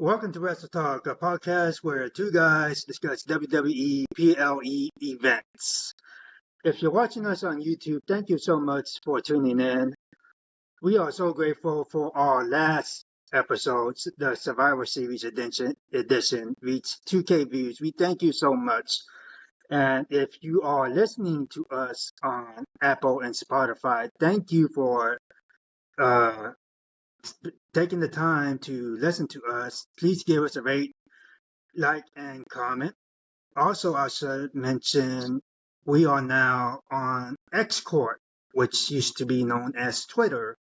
Welcome to Wrestle Talk, a podcast where two guys discuss WWE PLE events. If you're watching us on YouTube, thank you so much for tuning in. We are so grateful for our last episodes, the Survivor Series edition reached 2K views. We thank you so much. And if you are listening to us on Apple and Spotify, thank you for uh, taking the time to listen to us. Please give us a rate, like, and comment. Also, I should mention we are now on X Court, which used to be known as Twitter.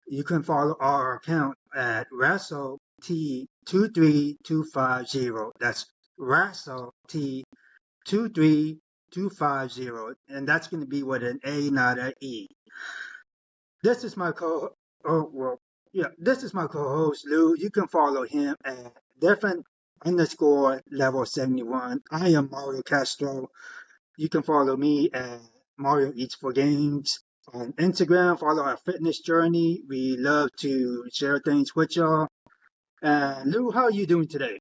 You can follow our account at Wrestle T23250. That's Wrestle T23250, and that's going to be with an A, not an E. This is my this is my co-host Lou. You can follow him at different_level71. I am Mario Castro. You can follow me at Mario Eats for Games on Instagram. Follow our fitness journey. We love to share things with y'all. Lou, how are you doing today?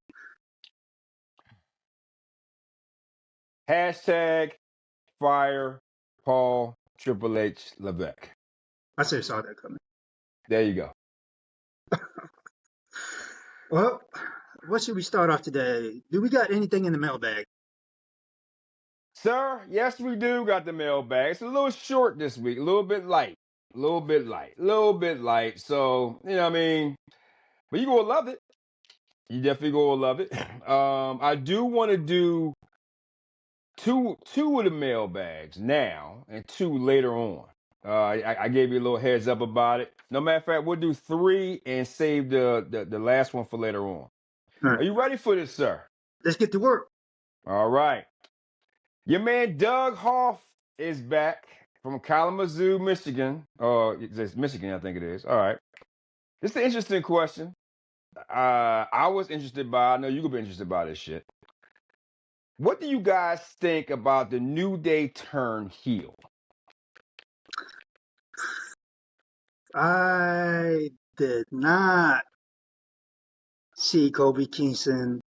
Hashtag fire Paul Triple H Levesque. I should have saw that coming. There you go. Well, what should we start off today? Do we got anything in the mailbag? Sir, yes, we do got the mailbag. It's a little short this week, a little bit light. So, you know what I mean? But you gonna love it. You definitely gonna love it. I do want to do two of the mailbags now and two later on. I gave you a little heads up about it. No matter of fact, we'll do three and save the last one for later on. Right. Are you ready for this, sir? Let's get to work. All right. Your man Doug Hoff is back from Kalamazoo, Michigan. It's Michigan, I think it is. All right. This is an interesting question. I was interested by, I know you're going to be interested by this shit. What do you guys think about the New Day turn heel? I did not see Kobe Kingston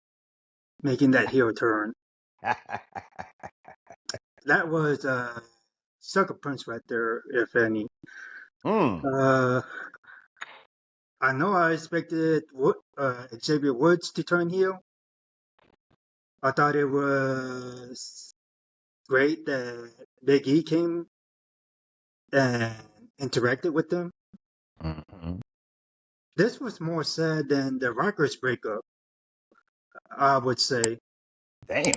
making that heel turn. That was a sucker punch right there, if any. I know I expected Xavier Woods to turn heel. I thought it was great that Big E came and interacted with them. Mm-hmm. This was more sad than the Rockers breakup, I would say. Damn.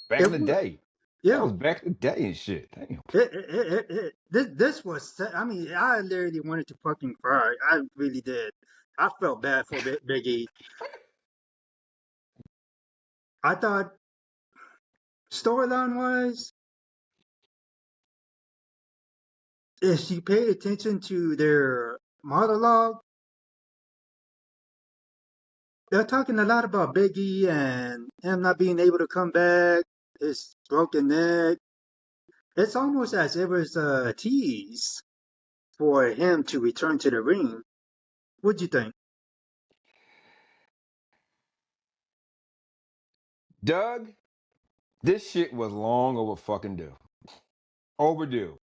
Back in the day. Yeah. That was back in the day and shit. Damn. This was, I mean, I literally wanted to fucking cry. I really did. I felt bad for Big E. I thought, storyline wise, if you pay attention to their monologue, they're talking a lot about Big E and him not being able to come back, his broken neck. It's almost as if it was a tease for him to return to the ring. What do you think? Doug, this shit was long overdue.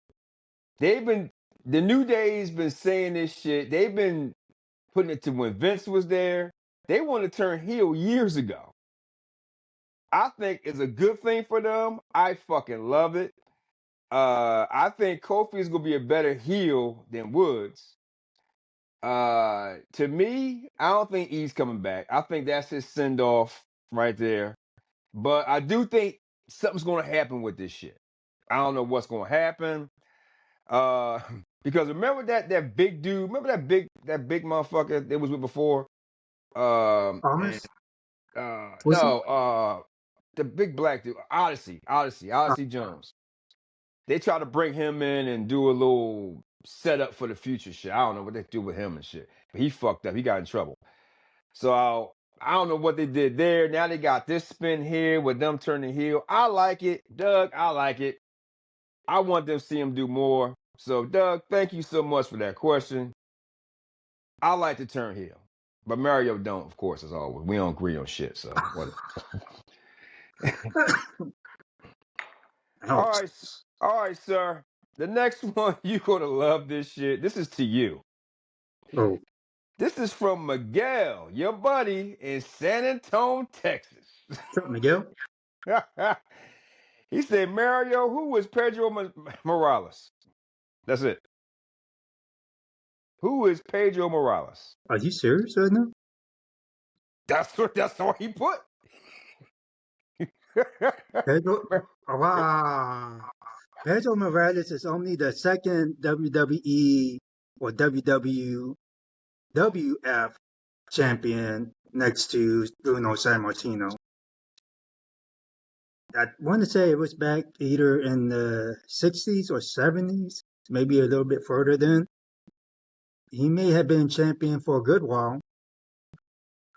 The New Day's been saying this shit. They've been putting it to when Vince was there. They wanted to turn heel years ago. I think it's a good thing for them. I fucking love it. I think Kofi is gonna be a better heel than Woods. To me, I don't think E's coming back. I think that's his send off right there. But I do think something's gonna happen with this shit. I don't know what's gonna happen. Because remember that big dude, remember that big motherfucker they was with before? Thomas? The big black dude, Odyssey Jones. They try to bring him in and do a little setup for the future shit. I don't know what they do with him and shit. But he fucked up. He got in trouble. So I don't know what they did there. Now they got this spin here with them turning heel. I like it. Doug, I like it. I want them to see him do more. So, Doug, thank you so much for that question. I like to turn heel. But Mario don't, of course, as always. We don't agree on shit, so whatever. Ouch. All right, sir. The next one, you're gonna love this shit. This is to you. Oh, This is from Miguel, your buddy in San Antonio, Texas. what's up, Miguel? He said, Mario, who was Pedro Morales? That's it. Who is Pedro Morales? Are you serious right now? That's all he put. Pedro, wow. Pedro Morales is only the second WWE or WWF champion next to Bruno Sammartino. I want to say it was back either in the 60s or 70s, maybe a little bit further then. He may have been champion for a good while.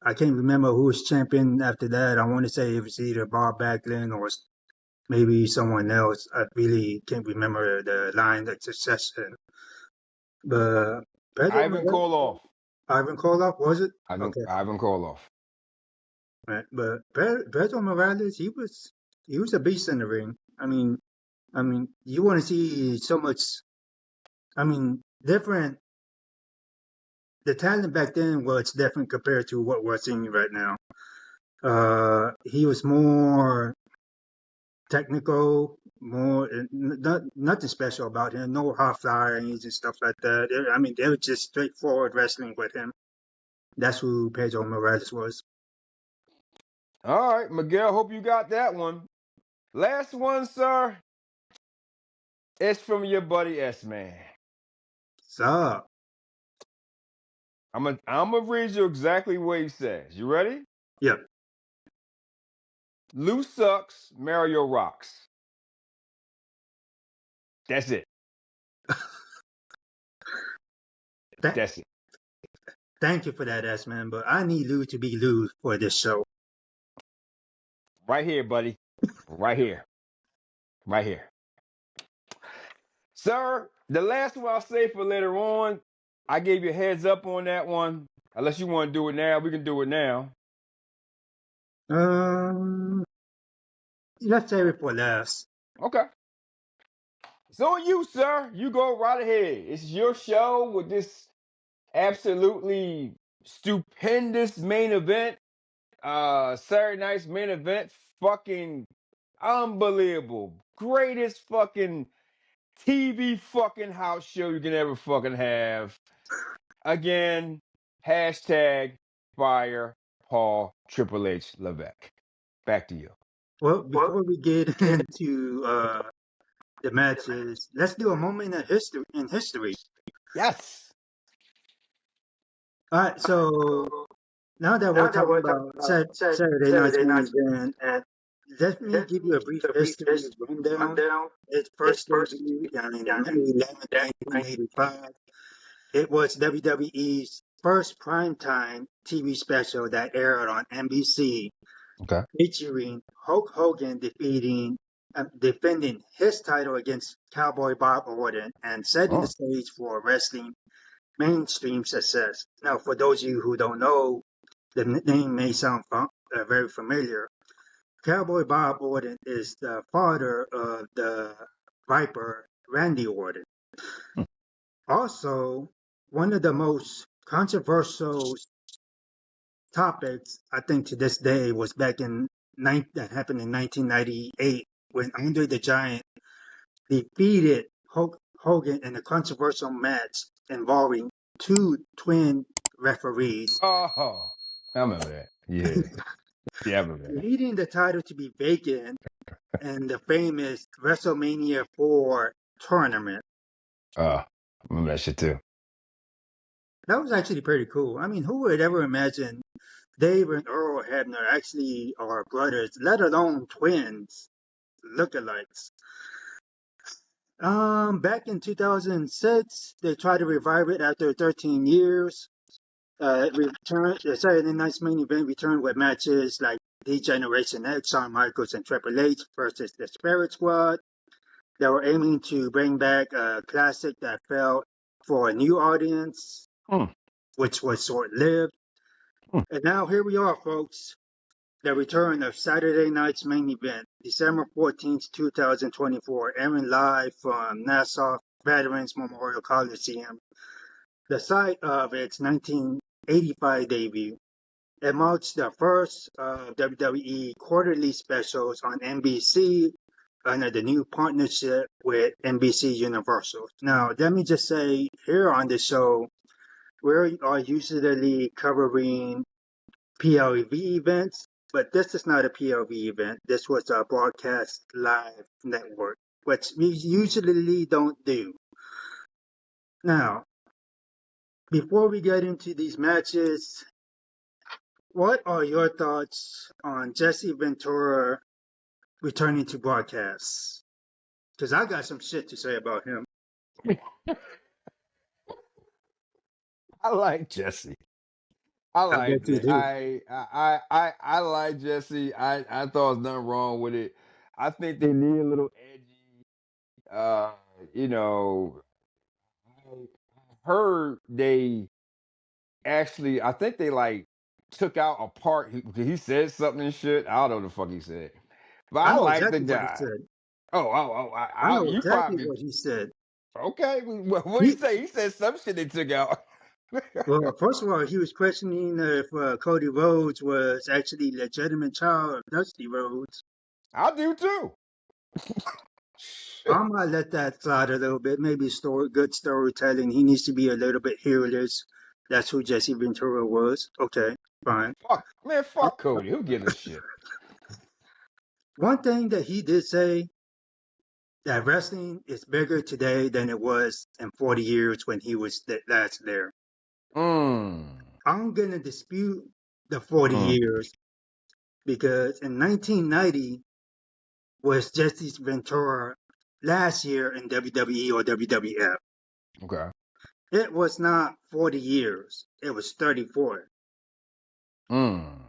I can't remember who was champion after that. I want to say it was either Bob Backlund or maybe someone else. I really can't remember the line of succession. But Pedro Ivan Morales, Koloff. Ivan Koloff, was it? Okay. Ivan Koloff. Right. But Pedro Morales, he was a beast in the ring. I mean, you want to see so much. I mean, different. The talent back then was different compared to what we're seeing right now. He was more technical, more nothing special about him. No high flyings and stuff like that. I mean, it was just straightforward wrestling with him. That's who Pedro Morales was. All right, Miguel, hope you got that one. Last one, sir. It's from your buddy S-Man. So, I'm gonna read you exactly what he says. You ready? yeah. Lou sucks, Mario rocks. That's it. That's it. Thank you for that, S-Man, but I need Lou to be Lou for this show. Right here, buddy. Right here. Right here. Sir, the last one I'll say for later on, I gave you a heads up on that one. Unless you want to do it now, we can do it now. Let's save it for last. Okay. It's on you, sir. You go right ahead. It's your show with this absolutely stupendous main event. Saturday night's main event. Fucking unbelievable. Greatest fucking TV fucking house show you can ever fucking have. Again, hashtag fire Paul Triple H Levesque. Back to you. Well, before we get into the matches, let's do a moment in history. Yes. All right, so now that we're talking about Saturday night's main event, let me give you a brief history rundown. It first debuted on May 11th, 1985. It was WWE's first primetime TV special that aired on NBC, Okay. featuring Hulk Hogan defending his title against Cowboy Bob Orton and setting the stage for wrestling mainstream success. Now, for those of you who don't know, the name may sound very familiar. Cowboy Bob Orton is the father of the Viper, Randy Orton. Also, one of the most controversial topics, I think, to this day was back that happened in 1998 when Andre the Giant defeated Hulk Hogan in a controversial match involving two twin referees. Oh, I remember that. Yeah. Yeah, I remember that. Leading the title to be vacant in the famous WrestleMania 4 tournament. I remember that shit too. That was actually pretty cool. I mean, who would ever imagine Dave and Earl Hebner actually are brothers, let alone twins, lookalikes? Back in 2006, they tried to revive it after 13 years. The Saturday Night's main event returned with matches like D-Generation X, Shawn Michaels and Triple H versus the Spirit Squad. They were aiming to bring back a classic that fell for a new audience, which was short-lived. And now here we are, folks. The return of Saturday night's main event, December 14th, 2024, airing live from Nassau Veterans Memorial Coliseum, the site of its 1985 debut. It marks the first of WWE quarterly specials on NBC under the new partnership with NBC Universal. Now, let me just say here on the show, we are usually covering PLV events, but this is not a PLV event. This was a broadcast live network, which we usually don't do. Now, before we get into these matches, what are your thoughts on Jesse Ventura returning to broadcasts? Because I got some shit to say about him. I like Jesse. I I like bet you that. do. I like Jesse. I thought there's nothing wrong with it. I think they need a little edgy. Uh, you know, I heard they actually. I think they like took out a part. He said something and shit. I don't know what the fuck he said, but I I know like the exactly what he guy. said. I know You exactly probably what he said. okay. What he He, say? He said some shit they took out. well, first of all, he was questioning if Cody Rhodes was actually legitimate child of Dusty Rhodes. I do too. I might let that slide a little bit. Maybe good storytelling. He needs to be a little bit fearless. That's who Jesse Ventura was. Okay, fine. Fuck man, Uh, fuck Cody. Who gives a shit? One thing that he did say that wrestling is bigger today than it was in 40 years when he was last there. Mm. I'm gonna dispute the 40 Mm. years because in 1990 was Jesse Ventura last year in WWE or WWF. Okay. It was not 40 years. It was 34. Mm.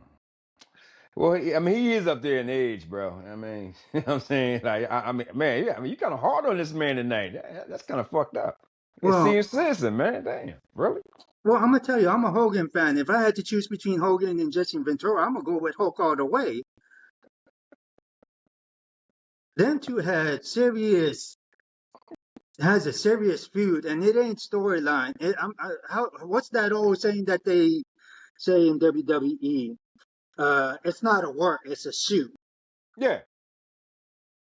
Well, I mean, he is up there in age, bro. I mean, you know what I'm saying? Like, I mean, man, yeah, I mean, you kind of hard on this man tonight. That's kind of fucked up. It's Well, senior citizen, man. Damn, really? well, I'm gonna tell you, I'm a Hogan fan. If I had to choose between Hogan and Jesse Ventura, I'm gonna go with Hulk all the way. Them two has a serious feud, and it ain't storyline. What's that old saying that they say in WWE? It's not a work, it's a shoot. Yeah,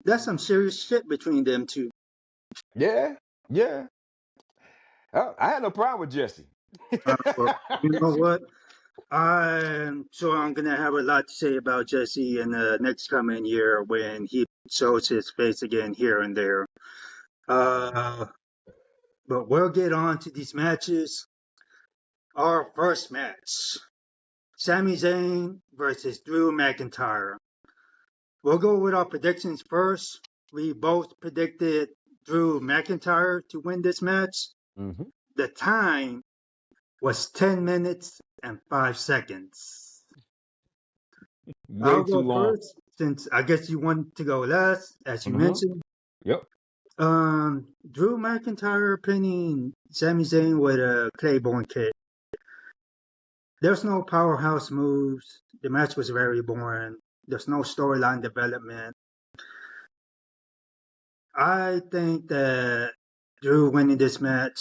That's some serious shit between them two. yeah, yeah. I had no problem with Jesse. But you know what? I'm sure I'm gonna have a lot to say about Jesse in the next coming year when he shows his face again here and there. Uh, but we'll get on to these matches. Our first match: Sami Zayn versus Drew McIntyre. We'll go with our predictions first. We both predicted Drew McIntyre to win this match. Hmm. The time was 10 minutes and 5 seconds. Way I'll too go long. first since I guess you want to go last, as you Hmm. mentioned. Yep. Drew McIntyre pinning Sami Zayn with a Claymore kick. There's no powerhouse moves. The match was very boring. There's no storyline development. I think that Drew winning this match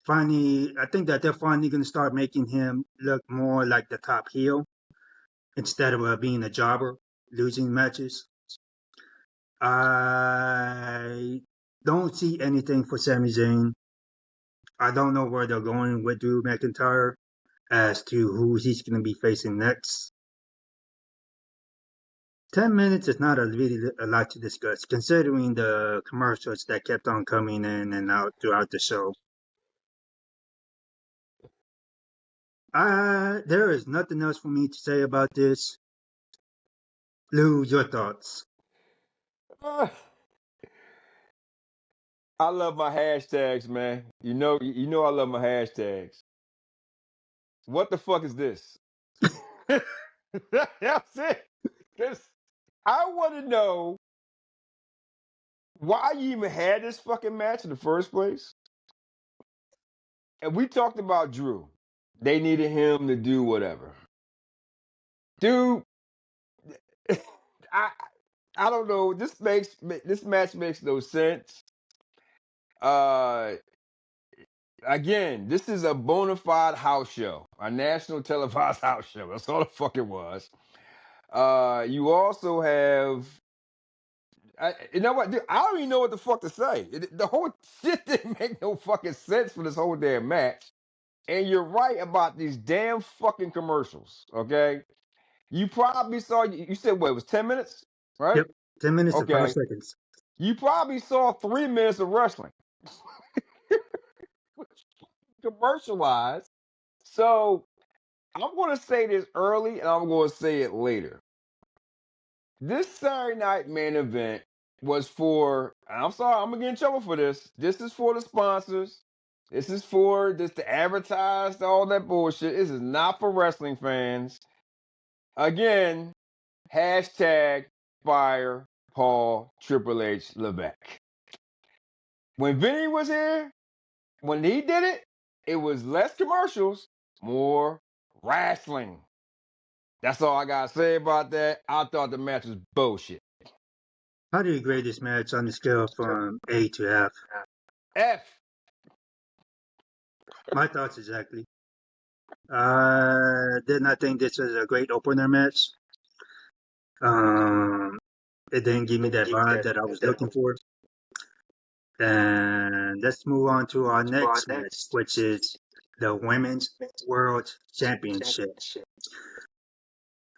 I think that they're finally going to start making him look more like the top heel instead of being a jobber, losing matches. I don't see anything for Sami Zayn. I don't know where they're going with Drew McIntyre as to who he's going to be facing next. 10 minutes is not really a lot to discuss, considering the commercials that kept on coming in and out throughout the show. There is nothing else for me to say about this. Lou, your thoughts? Uh, I love my hashtags, man. You know I love my hashtags. What the fuck is this? That's it. 'Cause I want to know why you even had this fucking match in the first place. And we talked about Drew. they needed him to do whatever. Dude, I I don't know. This match makes no sense. Again, this is a bona fide house show, a national televised house show. That's all the fuck it was. You also have, you know what, dude, I don't even know what the fuck to say. The whole shit didn't make no fucking sense for this whole damn match. And you're right about these damn fucking commercials. Okay, you probably saw. You said what? It was 10 minutes, right? Yep, 10 minutes and 5 Okay. seconds. You probably saw 3 minutes of wrestling commercialized. So I'm going to say this early and I'm going to say it later. This Saturday night main event was for, and I'm sorry, I'm going to get in trouble for this. This is for the sponsors. This is for just to advertise all that bullshit. This is not for wrestling fans. Again, hashtag fire Paul Triple H Levesque. When Vinny was here, when he did it, it was less commercials, more wrestling. That's all I gotta say about that. I thought the match was bullshit. How do you grade this match on the scale from A to F? F. My thoughts exactly. I did not think this was a great opener match. It didn't give me that vibe that I was looking for. And let's move on to our next match, which is the Women's World Championship.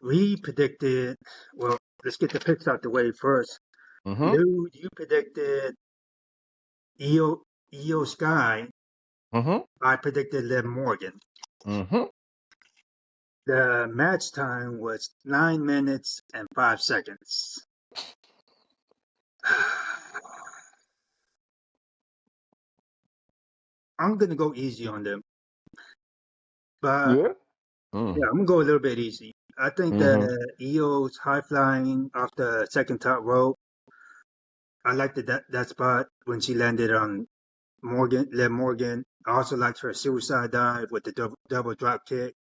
We predicted, well, let's get the picks out the way first. Mm-hmm. Lou, you predicted Io Sky. Mm-hmm. I predicted Liv Morgan. Mm-hmm. The match time was 9 minutes and 5 seconds. I'm going to go easy on them. But Yeah. yeah, I'm going to go a little bit easy. I think that Io's high flying off the second top rope. I liked that spot when she landed on Liv Morgan. I also liked her suicide dive with the double drop kick.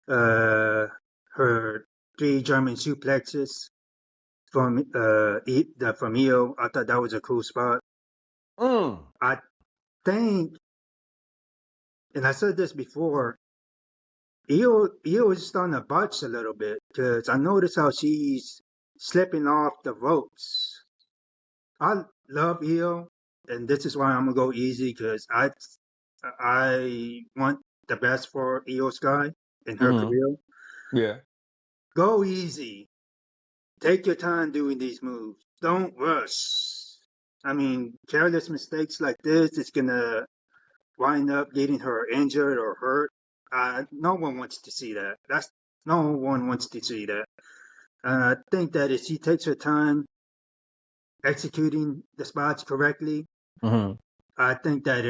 Her 3 German suplexes from Io. I thought that was a cool spot. I think, and I said this before, Io is starting to botch a little bit because I noticed how she's slipping off the ropes. I love Io, and this is why I'm gonna go easy because I want the best for Io Sky in her career. Yeah. Go easy. Take your time doing these moves. Don't rush. I mean, careless mistakes like this is gonna wind up getting her injured or hurt. No one wants to see that. No one wants to see that. I think that if she takes her time executing the spots correctly, I think that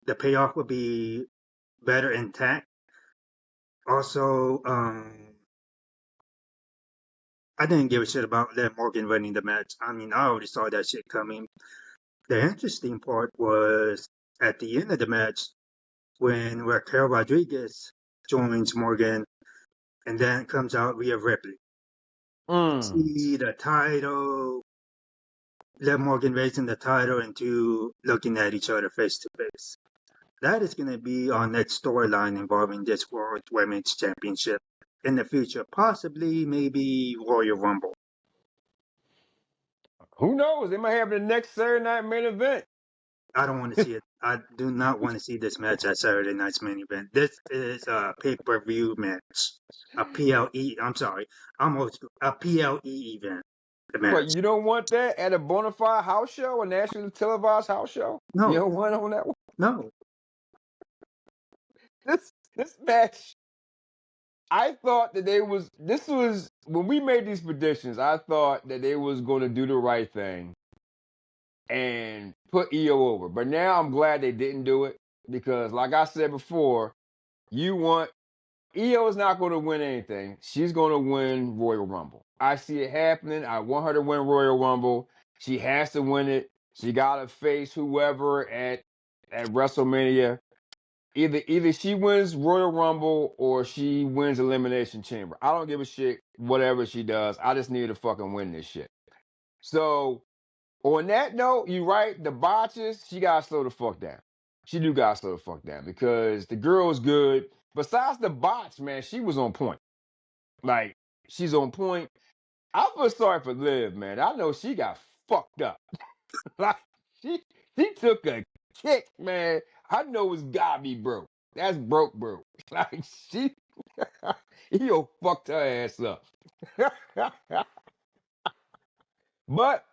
the payoff will be better intact. Also, I didn't give a shit about Liv Morgan winning the match. I mean, I already saw that shit coming. The interesting part was at the end of the match when Raquel Rodriguez joins Morgan and then comes out Rhea Ripley. See the title, Liv Morgan raising the title and two looking at each other face to face. That is going to be our next storyline involving this World Women's Championship in the future. Possibly, maybe Royal Rumble. Who knows? They might have the next Saturday night main event. I don't want to see it. I do not want to see this match at Saturday night's main event. This is a pay-per-view match. A PLE, I'm sorry. A PLE event. But you don't want that at a bona fide house show, a nationally televised house show? No. You don't want on that one? No. This match, I thought that this was, when we made these predictions, I thought that they was going to do the right thing and put Io over. But now I'm glad they didn't do it because, like I said before, Io is not going to win anything. She's going to win Royal Rumble. I see it happening. I want her to win Royal Rumble. She has to win it. She got to face whoever at WrestleMania. Either she wins Royal Rumble or she wins Elimination Chamber. I don't give a shit whatever she does. I just need her to fucking win this shit. So on that note, you right, the botches, she gotta slow the fuck down. She do gotta slow the fuck down because the girl is good. Besides the botch, man, she was on point. Like, she's on point. I feel sorry for Liv, man. I know she got fucked up. Like, she took a kick, man. I know it's gotta be broke. That's broke. Like, he'll fucked her ass up. But,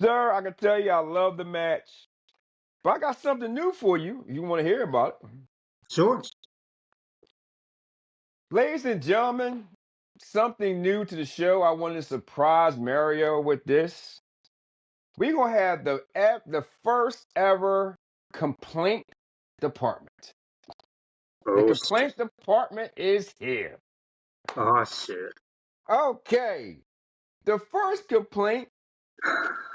sir, I can tell you I love the match. But I got something new for you if you want to hear about it. Sure. Ladies and gentlemen, something new to the show. I wanted to surprise Mario with this. We're going to have the first ever complaint department. The complaint department is here. Oh, shit. Okay. The first complaint,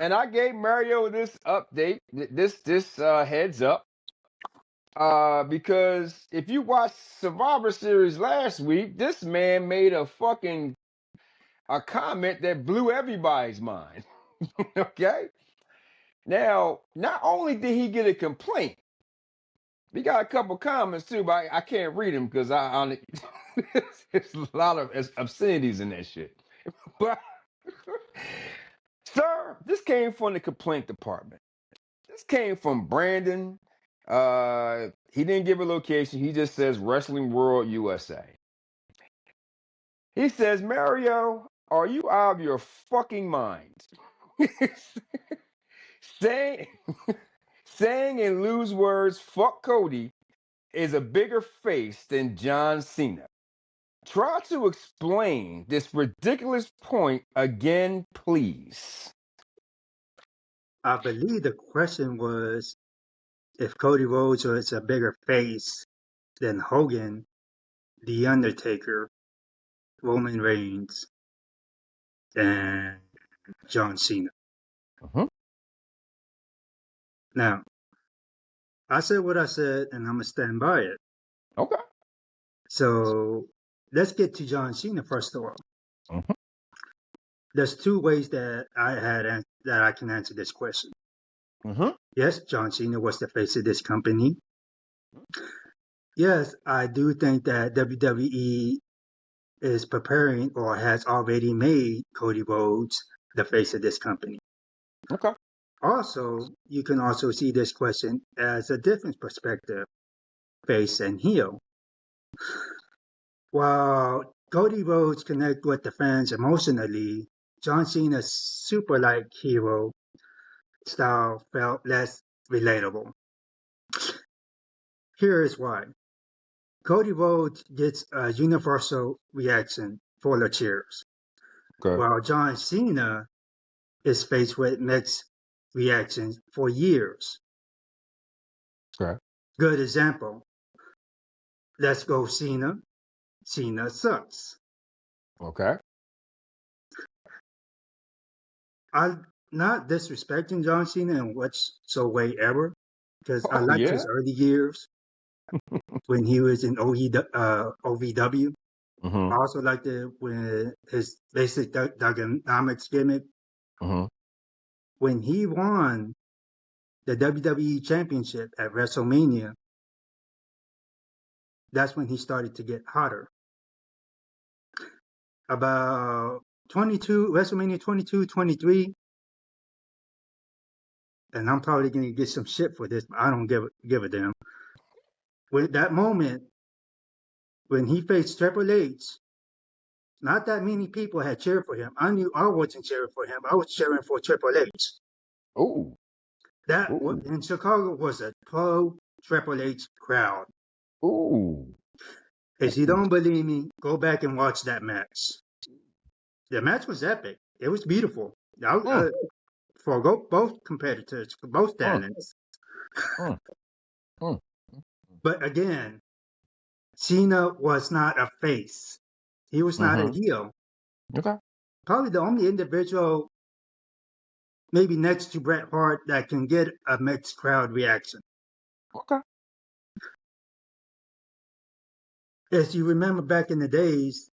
and I gave Mario this update, this heads up, because if you watched Survivor Series last week, this man made a comment that blew everybody's mind. Okay? Now, not only did he get a complaint, we got a couple comments too, but I can't read them because there's a lot of obscenities in that shit. But, sir, this came from the complaint department. This came from Brandon. He didn't give a location. He just says Wrestling World USA. He says, Mario, are you out of your fucking mind? saying in loose words, fuck Cody is a bigger face than John Cena. Try to explain this ridiculous point again, please. I believe the question was if Cody Rhodes was a bigger face than Hogan, The Undertaker, Roman Reigns, and John Cena. Now, I said what I said, and I'm going to stand by it. Okay. So let's get to John Cena first of all. There's two ways that I can answer this question. Yes, John Cena was the face of this company. Yes, I do think that WWE is preparing or has already made Cody Rhodes the face of this company. Okay. Also, you can also see this question as a different perspective, face and heel. While Cody Rhodes connect with the fans emotionally, John Cena's super-like hero style felt less relatable. Here is why. Cody Rhodes gets a universal reaction for the cheers, while John Cena is faced with mixed reactions for years. Okay. Good example. Let's go Cena. Cena sucks. Okay. I'm not disrespecting John Cena in whatsoever ever, because I like his early years when he was in OVW. I also liked it when his basic Dynamics gimmick. When he won the WWE Championship at WrestleMania, that's when he started to get hotter. About WrestleMania 22, 23, and I'm probably going to get some shit for this, but I don't give a damn. With that moment, when he faced Triple H, not that many people had cheered for him. I knew I wasn't cheering for him. I was cheering for Triple H. Oh. That in Chicago was a pro Triple H crowd. Ooh. If you don't believe me, go back and watch that match. The match was epic. It was beautiful. For both competitors, for both talents. But again, Cena was not a face. He was not a heel. Okay. Probably the only individual, maybe next to Bret Hart, that can get a mixed crowd reaction. Okay. As you remember back in the days,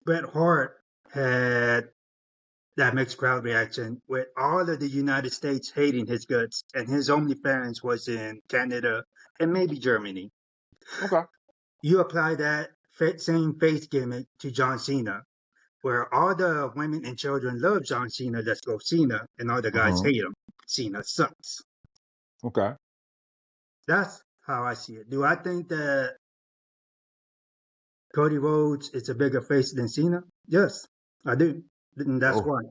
Bret Hart had that mixed crowd reaction with all of the United States hating his guts, and his only fans was in Canada and maybe Germany. Okay. You apply that same face gimmick to John Cena, where all the women and children love John Cena, let's go Cena, and all the guys Uh-huh. hate him. Cena sucks. Okay. That's how I see it. Do I think that Cody Rhodes is a bigger face than Cena? Yes, I do. And that's Oh, why.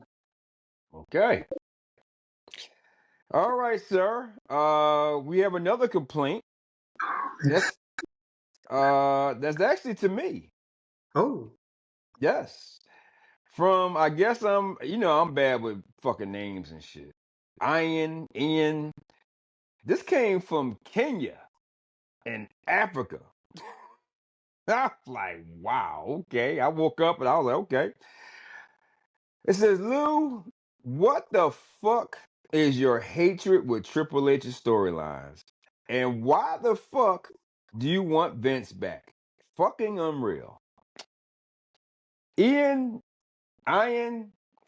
okay. All right, sir. We have another complaint. That's that's actually to me. Oh, Yes. From I guess I'm bad with fucking names and shit. Ian. This came from Kenya in Africa. I was like, wow, okay. I woke up and I was like, okay. It says, Lou, what the fuck is your hatred with Triple H's storylines? And why the fuck do you want Vince back? Fucking unreal. Ian,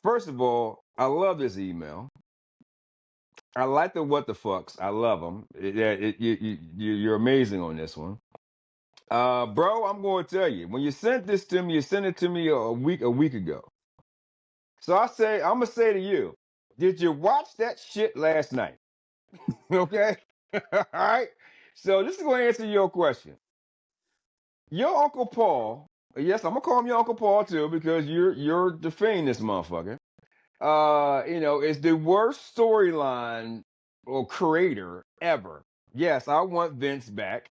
first of all, I love this email. I like the what the fucks. I love them. You're amazing on this one. Bro, I'm going to tell you, when you sent this to me, you sent it to me a week ago. So I'm gonna say to you, did you watch that shit last night? Okay, all right. So this is gonna answer your question. Your Uncle Paul, yes, I'm gonna call him your Uncle Paul too because you're defending this motherfucker. Is the worst storyline or creator ever. Yes, I want Vince back.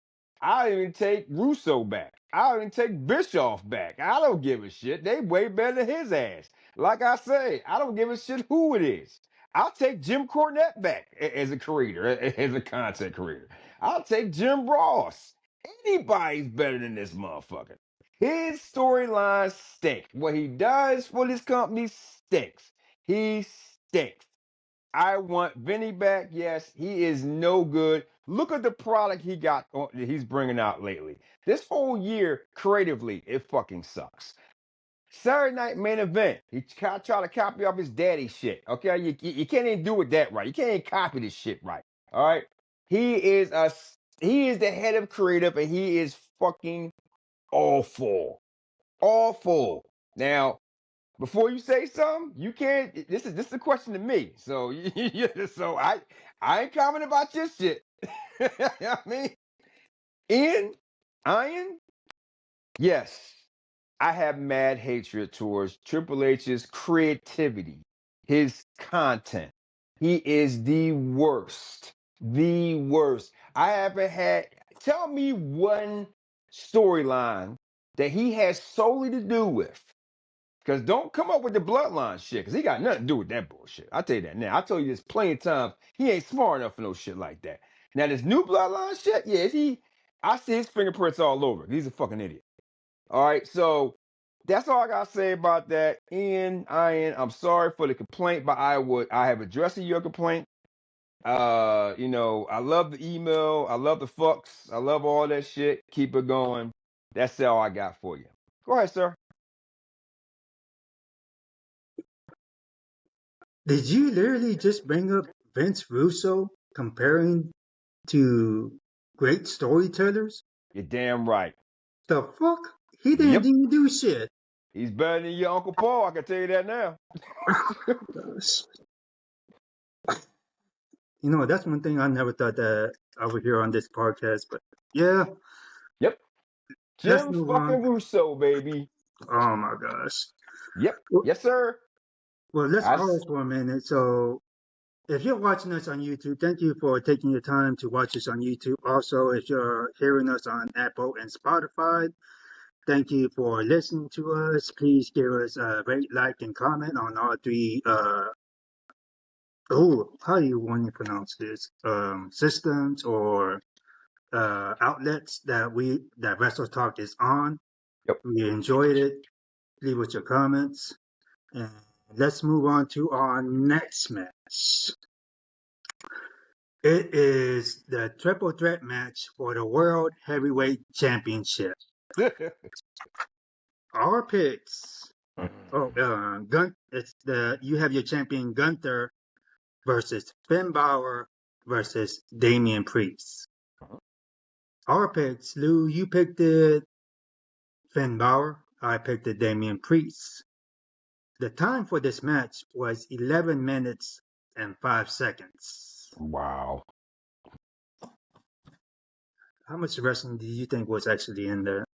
I'll even take Russo back. I'll even take Bischoff back. I don't give a shit. They way better than his ass. Like I say, I don't give a shit who it is. I'll take Jim Cornette back as a creator, as a content creator. I'll take Jim Ross. Anybody's better than this motherfucker. His storyline stinks. What he does for this company stinks. He stinks. I want Vinny back. Yes, he is no good. Look at the product he's bringing out lately. This whole year, creatively, it fucking sucks. Saturday Night Main Event. He try to copy off his daddy shit. Okay, you can't even do it that right. You can't even copy this shit right. All right. He is he is the head of creative, and he is fucking awful. Awful. Now, before you say something, you can't. This is a question to me. So so I ain't commenting about your shit. I mean, Ian, yes, I have mad hatred towards Triple H's creativity, his content. He is the worst. The worst. I haven't had. Tell me one storyline that he has solely to do with. Because don't come up with the bloodline shit, because he got nothing to do with that bullshit. I'll tell you that now. I told you this plenty of times. He ain't smart enough for no shit like that. Now, this new bloodline shit, yeah, I see his fingerprints all over. He's a fucking idiot. All right, so that's all I gotta say about that. Ian, I'm sorry for the complaint, but I have addressed your complaint. I love the email, I love the fucks, I love all that shit. Keep it going. That's all I got for you. Go ahead, sir. did you literally just bring up Vince Russo comparing to great storytellers? You're damn right. The fuck? He didn't Yep. even do shit. He's better than your Uncle Paul, I can tell you that now. That's one thing I never thought that I would hear on this podcast, but yeah, Yep. let's Jim move on. fucking Russo, baby. Oh my gosh. Yep. Well, Yes, sir. let's I s- pause for a minute. So, if you're watching us on YouTube, thank you for taking your time to watch us on YouTube. Also, if you're hearing us on Apple and Spotify, thank you for listening to us. Please give us a rate, like, and comment on all three. How do you want to pronounce this? Systems or outlets that Wrestle Talk is on. Yep. We enjoyed it. Leave us your comments. And let's move on to our next match. It is the triple threat match for the World Heavyweight Championship. Our picks. Oh, you have your champion Gunther versus Finn Balor versus Damian Priest. Our picks, Lou, you picked it Finn Balor. I picked it Damian Priest. The time for this match was 11 minutes and 5 seconds. Wow. How much wrestling do you think was actually in there?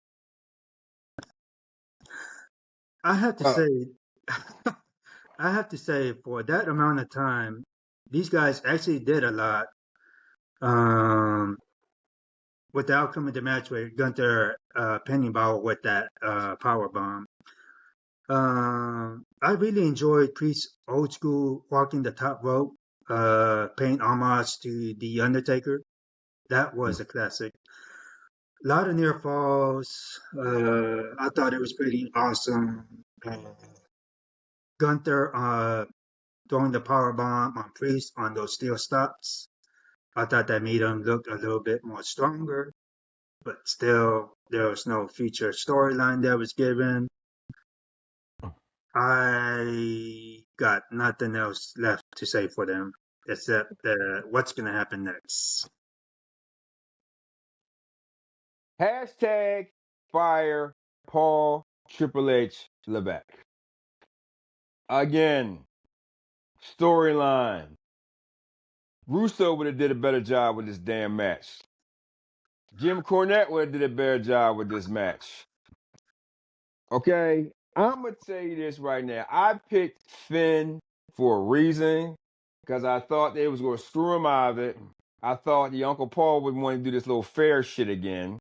I have to Uh, say, I have to say, for that amount of time, these guys actually did a lot. With the outcome of the match with Gunther pinning Balor with that power bomb. I really enjoyed Priest's old school walking the top rope, paying homage to The Undertaker. That was a classic. A lot of near falls. I thought it was pretty awesome. Gunther throwing the power bomb on Priest on those steel stops. I thought that made him look a little bit more stronger, but still, there was no future storyline that was given. I got nothing else left to say for them except what's going to happen next. Hashtag fire Paul Triple H Levesque. Again, storyline. Russo would have did a better job with this damn match. Jim Cornette would have did a better job with this match. Okay, I'm gonna tell you this right now. I picked Finn for a reason because I thought they was gonna screw him out of it. I thought the Uncle Paul would want to do this little fair shit again.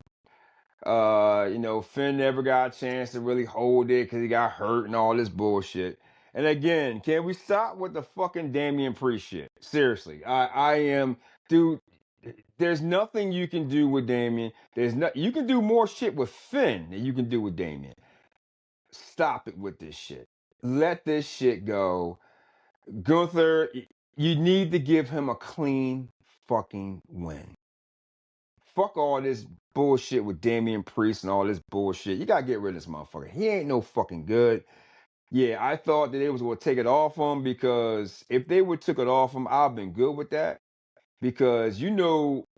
Finn never got a chance to really hold it because he got hurt and all this bullshit. And again, can we stop with the fucking Damian Priest shit? Seriously, I am, dude. There's nothing you can do with Damian. You can do more shit with Finn than you can do with Damian. Stop it with this shit. Let this shit go. Gunther, you need to give him a clean fucking win. Fuck all this bullshit with Damian Priest and all this bullshit. You gotta get rid of this motherfucker. He ain't no fucking good. Yeah, I thought that they was gonna take it off him because if they would took it off him, I've been good with that. Because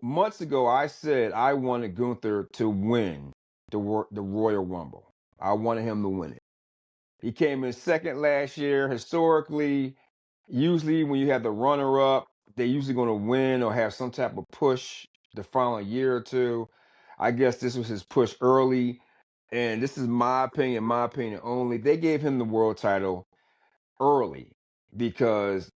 months ago I said I wanted Gunther to win the Royal Rumble. I wanted him to win it. He came in second last year. Historically, usually when you have the runner up, they're usually going to win or have some type of push the following year or two. I guess this was his push early. And this is my opinion only. They gave him the world title early because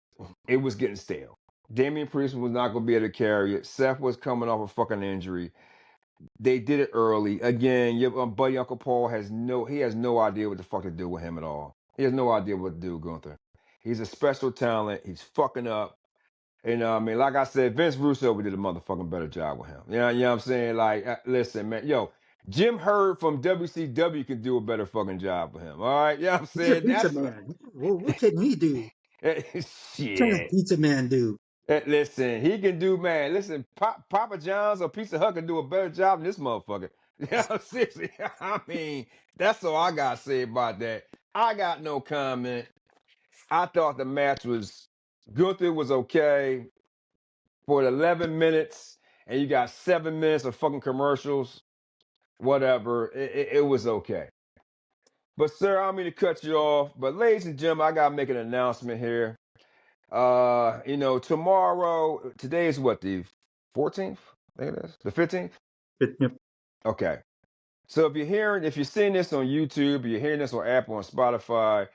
it was getting stale. Damian Priest was not going to be able to carry it. Seth was coming off a fucking injury. They did it early. Again, your buddy Uncle Paul has no idea what the fuck to do with him at all. He has no idea what to do with Gunther. He's a special talent. He's fucking up. You know what I mean? Like I said, Vince Russo did a motherfucking better job with him. You know what I'm saying? Like, listen, man, Jim Hurd from WCW can do a better fucking job with him. All right? You know what I'm He's a saying? pizza man. Well, what can he do? What can a Shit. pizza man do? Listen, he can do, man. Listen, Papa John's or Pizza Hut can do a better job than this motherfucker. Yeah, seriously. I mean, that's all I got to say about that. I got no comment. I thought the match Gunther was okay for 11 minutes, and you got 7 minutes of fucking commercials. Whatever. It was okay. But, sir, I don't mean to cut you off. But, ladies and gentlemen, I got to make an announcement here. Tomorrow, today is what, the 14th? I think it is. The 15th? Yep. Okay. So if you're seeing this on YouTube, you're hearing this on Apple and Spotify,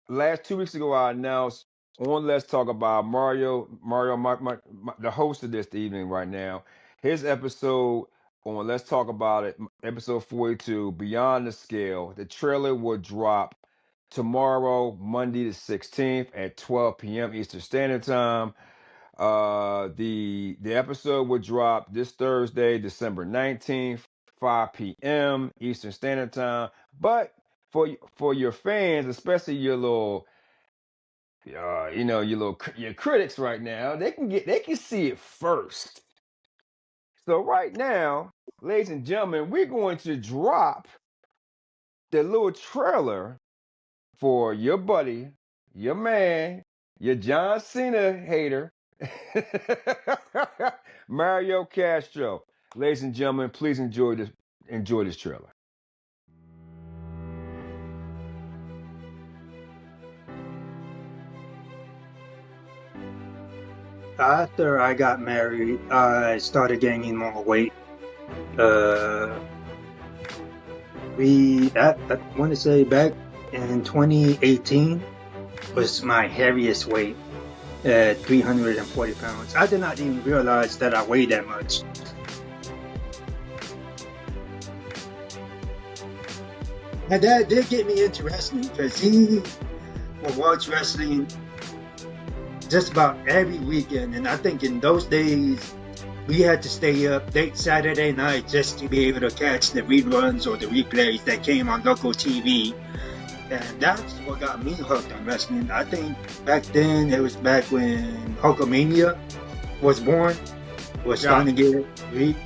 last 2 weeks ago, I announced on Let's Talk About Mario, the host of this evening right now, his episode on Let's Talk About It, episode 42, Beyond the Scale. The trailer will drop tomorrow, Monday the 16th at 12 p.m. Eastern Standard Time. The episode will drop this Thursday, December 19th, 5 p.m. Eastern Standard Time. But for your fans, especially your critics right now, they can see it first. So right now, ladies and gentlemen, we're going to drop the little trailer for your buddy, your man, your John Cena hater, Mario Castro. Ladies and gentlemen, please enjoy this trailer. After I got married, I started gaining more weight. I want to say back in 2018 was my heaviest weight at 340 pounds. I did not even realize that I weighed that much. My dad did get me into wrestling because he would watch wrestling just about every weekend. And I think in those days, we had to stay up late Saturday night just to be able to catch the reruns or the replays that came on local TV. And that's what got me hooked on wrestling. I think back then, it was back when Hulkamania was born, was starting to get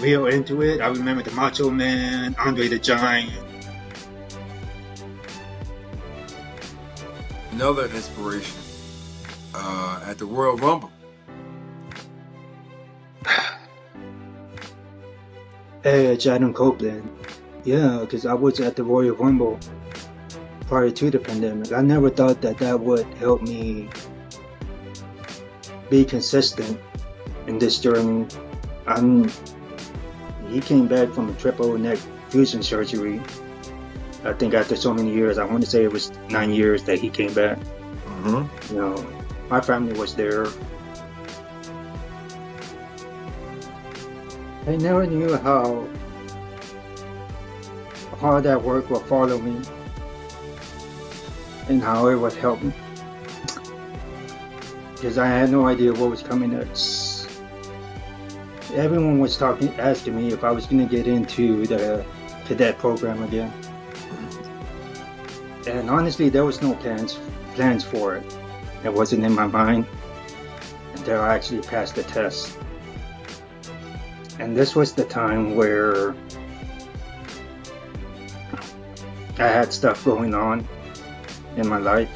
real into it. I remember the Macho Man, Andre the Giant. Another inspiration at the Royal Rumble. Edge, Adam Copeland. Yeah, because I was at the Royal Rumble prior to the pandemic. I never thought that would help me be consistent in this journey. He came back from a triple neck fusion surgery. I think after so many years, I want to say it was 9 years that he came back. Mm-hmm. You know, my family was there. I never knew how hard that work would follow me and how it would help me, because I had no idea what was coming next. Everyone was asking me if I was going to get into the cadet program again, and honestly, there was no plans for it. It wasn't in my mind until I actually passed the test. And this was the time where I had stuff going on in my life.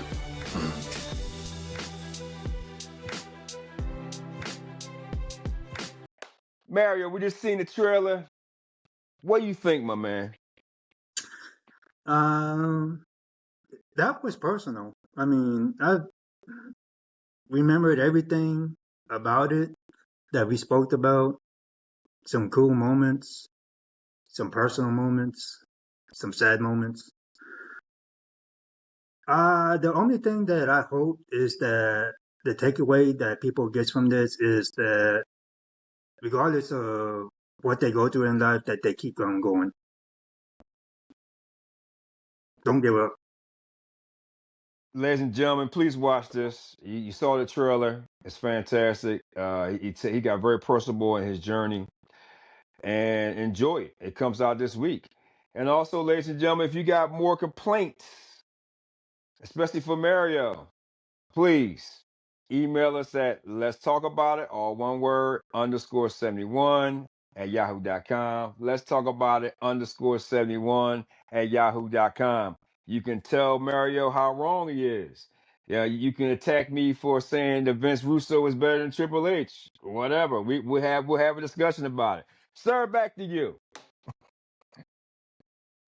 Mario, we just seen the trailer. What do you think, my man? That was personal. I mean, I remembered everything about it that we spoke about. Some cool moments, some personal moments, some sad moments. The only thing that I hope is that the takeaway that people get from this is that regardless of what they go through in life, that they keep on going. Don't give up. Ladies and gentlemen, please watch this. You saw the trailer. It's fantastic. He got very personable in his journey. And enjoy it. It comes out this week. And also, ladies and gentlemen, if you got more complaints, especially for Mario, please email us at let's talk about it, all one word, _71 at yahoo.com. Let's talk about it, _71 at yahoo.com. You can tell Mario how wrong he is. Yeah, you can attack me for saying that Vince Russo is better than Triple H. Whatever. We'll have a discussion about it. Sir, back to you.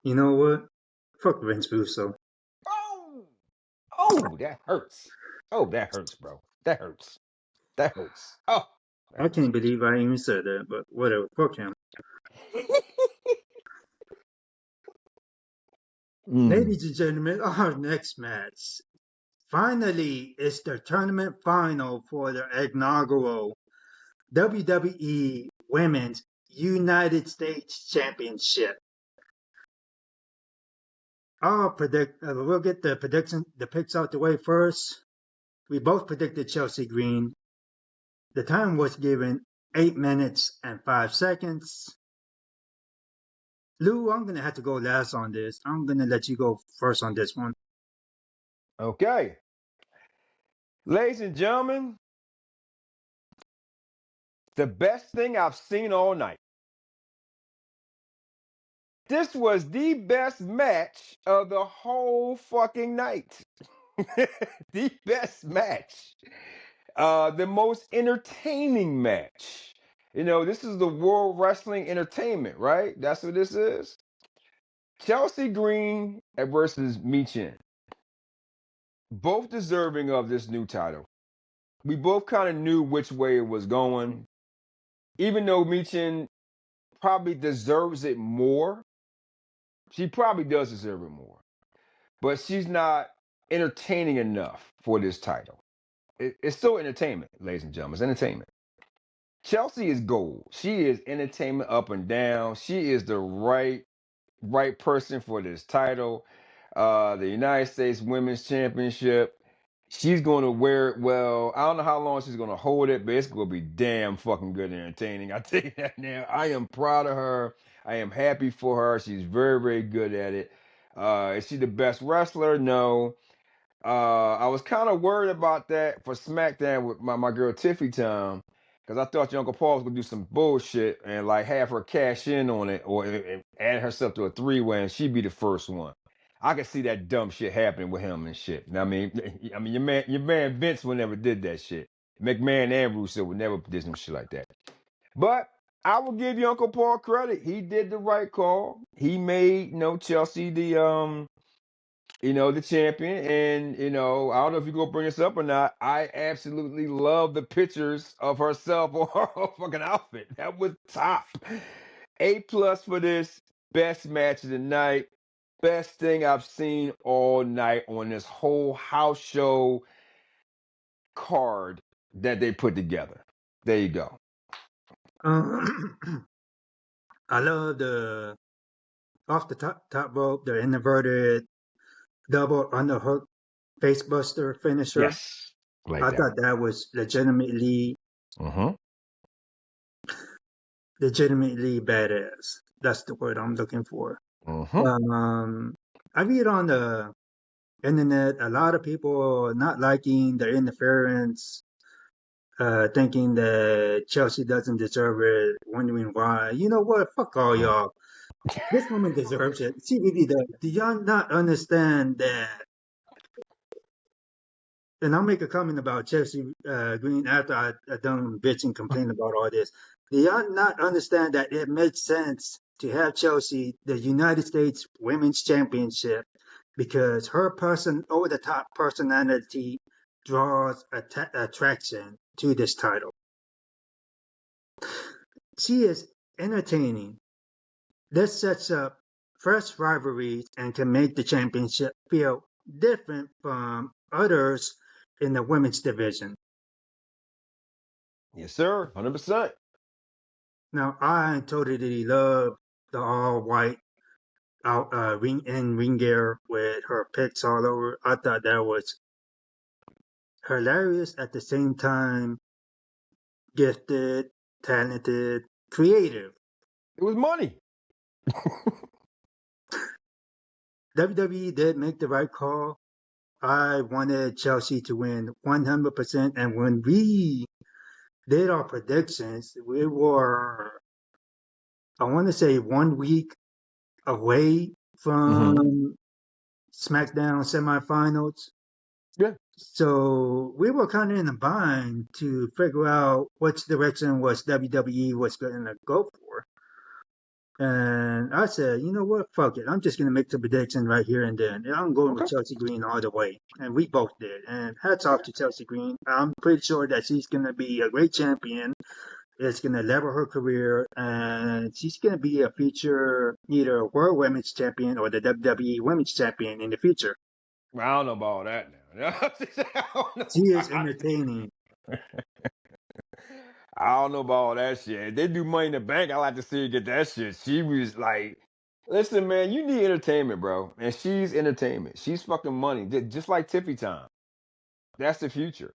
You know what? Fuck Vince Russo. Oh, that hurts. Oh, that hurts, bro. That hurts. That hurts. Oh, that I can't believe I even said that, but whatever. Fuck him. Ladies and gentlemen, our next match. Finally, it's the tournament final for the inaugural WWE Women's United States Championship. We'll get the picks out the way first. We both predicted Chelsea Green. The time was given 8 minutes and 5 seconds. Lou, I'm going to have to go last on this. I'm going to let you go first on this one. Okay. Ladies and gentlemen, the best thing I've seen all night. This was the best match of the whole fucking night. The best match. The most entertaining match. This is the World Wrestling Entertainment, right? That's what this is. Chelsea Green versus Michin. Both deserving of this new title. We both kind of knew which way it was going. Even though Michin probably deserves it more, she probably does deserve it more. But she's not entertaining enough for this title. It's still entertainment, ladies and gentlemen. It's entertainment. Chelsea is gold. She is entertainment up and down. She is the right person for this title. The United States Women's Championship. She's going to wear it well. I don't know how long she's going to hold it, but it's going to be damn fucking good and entertaining. I tell you that now. I am proud of her. I am happy for her. She's very, very good at it. Is she the best wrestler? No. I was kind of worried about that for SmackDown with my girl Tiffy Time, because I thought your Uncle Paul was gonna do some bullshit and like have her cash in on it or and add herself to a three-way and she'd be the first one. I could see that dumb shit happening with him and shit. I mean, your man Vince would never did that shit. McMahon and Russo would never do some shit like that. But I will give your Uncle Paul credit. He did the right call. He made Chelsea the champion. And, I don't know if you're going to bring this up or not. I absolutely love the pictures of herself or her fucking outfit. That was top. A+ for this. Best match of the night. Best thing I've seen all night on this whole house show card that they put together. There you go. I love the off the top rope, the inverted double underhook facebuster finisher. Yes. I thought that was legitimately badass. That's the word I'm looking for. I read on the internet a lot of people not liking the interference, thinking that Chelsea doesn't deserve it, wondering why. You know what? Fuck all y'all. This woman deserves it. She really does. Do y'all not understand that? And I'll make a comment about Chelsea Green after I done bitch and complain about all this. Do y'all not understand that it makes sense to have Chelsea the United States Women's Championship because her over the top personality draws attraction to this title. She is entertaining. This sets up fresh rivalries and can make the championship feel different from others in the women's division. Yes, sir. 100%. Now, I totally love the all-white ring gear with her pics all over. I thought that was hilarious at the same time, gifted, talented, creative. It was money. WWE did make the right call. I wanted Chelsea to win 100%, and when we did our predictions, we were, I want to say, 1 week away from SmackDown semifinals. Yeah. So we were kind of in a bind to figure out which direction WWE was going to go for. And I said, you know what? Fuck it. I'm just going to make the prediction right here and then. And I'm going with Chelsea Green all the way. And we both did. And hats off to Chelsea Green. I'm pretty sure that she's going to be a great champion. It's going to level her career. And she's going to be a future either World Women's Champion or the WWE Women's Champion in the future. I don't know about all that now. She is entertaining. I don't know about all that shit. If they do Money in the Bank, I like to see her get that shit. She was like, listen, man, you need entertainment, bro. And she's entertainment. She's fucking money. Just like Tiffy Time. That's the future.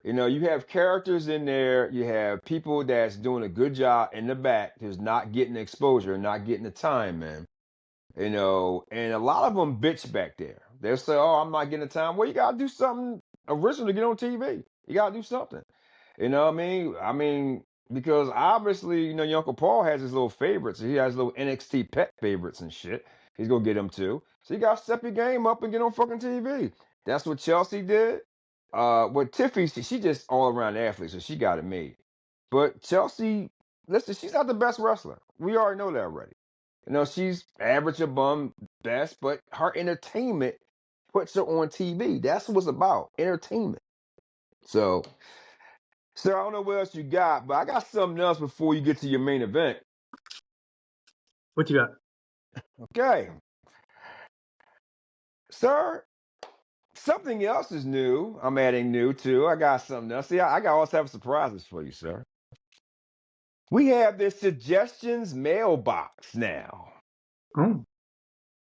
You have characters in there. You have people that's doing a good job in the back who's not getting the exposure, not getting the time, man. And a lot of them bitch back there. They'll say, oh, I'm not getting the time. Well, you got to do something original to get on TV. You got to do something. You know what I mean? because obviously, your Uncle Paul has his little favorites. He has little NXT pet favorites and shit. He's gonna get them too. So you gotta step your game up and get on fucking TV. That's what Chelsea did. With Tiffy, she just all around athlete, so she got it made. But Chelsea, listen, she's not the best wrestler. We already know that already. She's average above best, but her entertainment puts her on TV. That's what it's about, entertainment. So, sir, I don't know what else you got, but I got something else before you get to your main event. What you got? Okay. Sir, something else is new. I'm adding new too. I got something else. See, I got all types of surprises for you, sir. We have this suggestions mailbox now. Oh.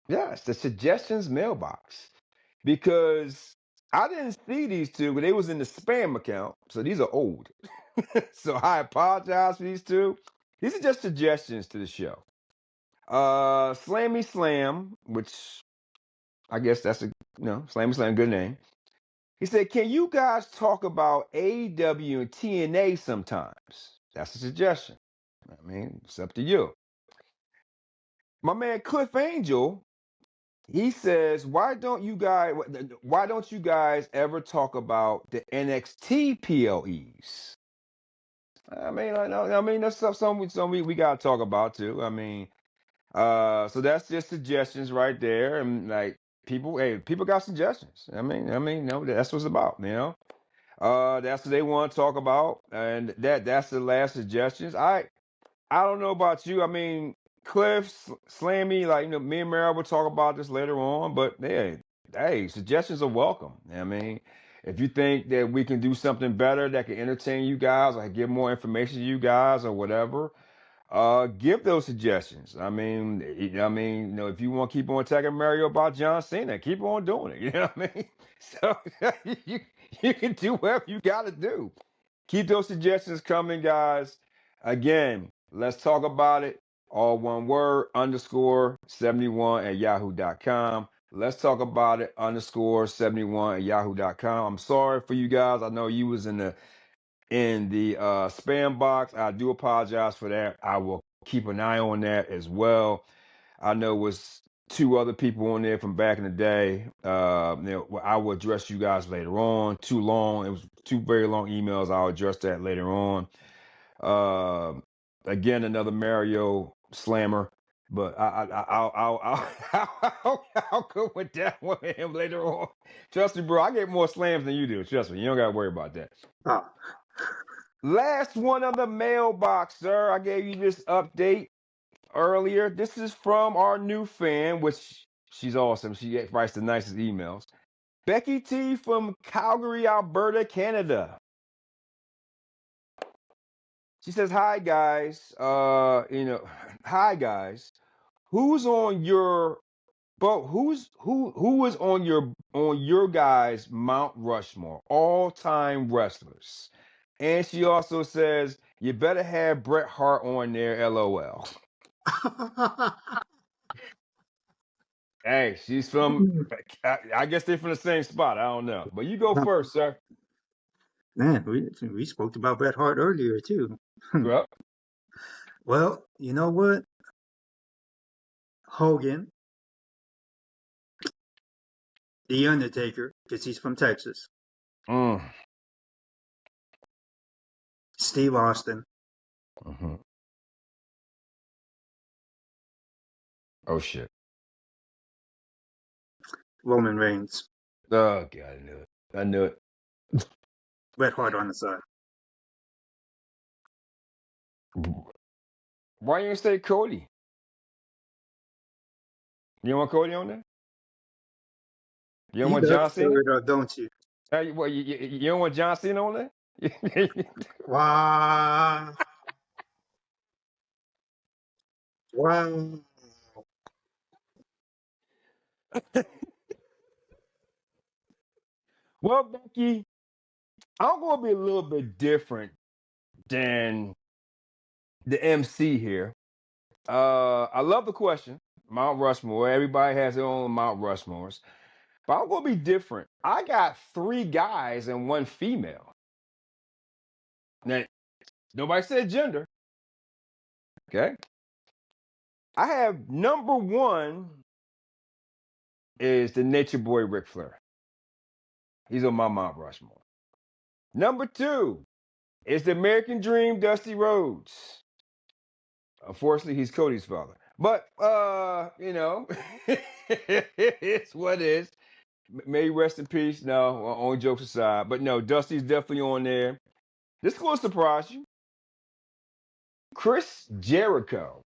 Yes, the suggestions mailbox. Because I didn't see these two, but they was in the spam account. So these are old. So I apologize for these two. These are just suggestions to the show. Slammy Slam, which I guess that's Slammy Slam, good name. He said, can you guys talk about AEW and TNA sometimes? That's a suggestion. I mean, it's up to you. My man Cliff Angel, he says, why don't you guys ever talk about the NXT PLEs? I mean, that's something we gotta talk about too. I mean, so that's just suggestions right there, and like people got suggestions. I mean, that's what it's about, That's what they want to talk about, and that's the last suggestions. I don't know about you. I mean, Cliff, Slammy, like me and Meryl will talk about this later on, but hey, suggestions are welcome. I mean, if you think that we can do something better that can entertain you guys, or give more information to you guys, or whatever, give those suggestions. I mean, if you want to keep on talking Mario about John Cena, keep on doing it. You know what I mean? So you can do whatever you got to do. Keep those suggestions coming, guys. Again, let's talk about it. All one word, _71 at yahoo.com. Let's talk about it, _71 at yahoo.com. I'm sorry for you guys. I know you was in the spam box. I do apologize for that. I will keep an eye on that as well. I know it was two other people on there from back in the day. I will address you guys later on. Too long. It was two very long emails. I'll address that later on. Again, another Mario slammer, but I'll go with that one with him later on. Trust me, bro. I get more slams than you do. Trust me. You don't got to worry about that. Oh. Last one on the mailbox, sir. I gave you this update earlier. This is from our new fan, which she's awesome. She writes the nicest emails. Becky T from Calgary, Alberta, Canada. She says, "Hi guys. Hi guys. Who's on your but who is on your guys' Mount Rushmore all-time wrestlers?" And she also says, "You better have Bret Hart on there, LOL." Hey, she's from, I guess they're from the same spot. I don't know. But you go first, sir. Man, we spoke about Bret Hart earlier too. Yep. Well, you know what? Hogan, The Undertaker, because he's from Texas. Steve Austin. Mm-hmm. Oh, shit. Roman Reigns. Oh, God, I knew it. Bret Hart on the side. Why you didn't say Cody? You want Cody on there? You don't want John Cena? Or don't you? You don't want John Cena on there? Wow. Wow. Well, Becky, I'm going to be a little bit different than the MC here. I love the question. Mount Rushmore. Everybody has their own Mount Rushmores. But I'm going to be different. I got 3 guys and 1 female. Now, Nobody said gender. Okay. I have number one is the Nature Boy Ric Flair. He's on my Mount Rushmore. Number two is the American Dream Dusty Rhodes. Unfortunately, he's Cody's father. But it's what it is. May he rest in peace. No, only jokes aside. But no, Dusty's definitely on there. This will surprise you. Chris Jericho.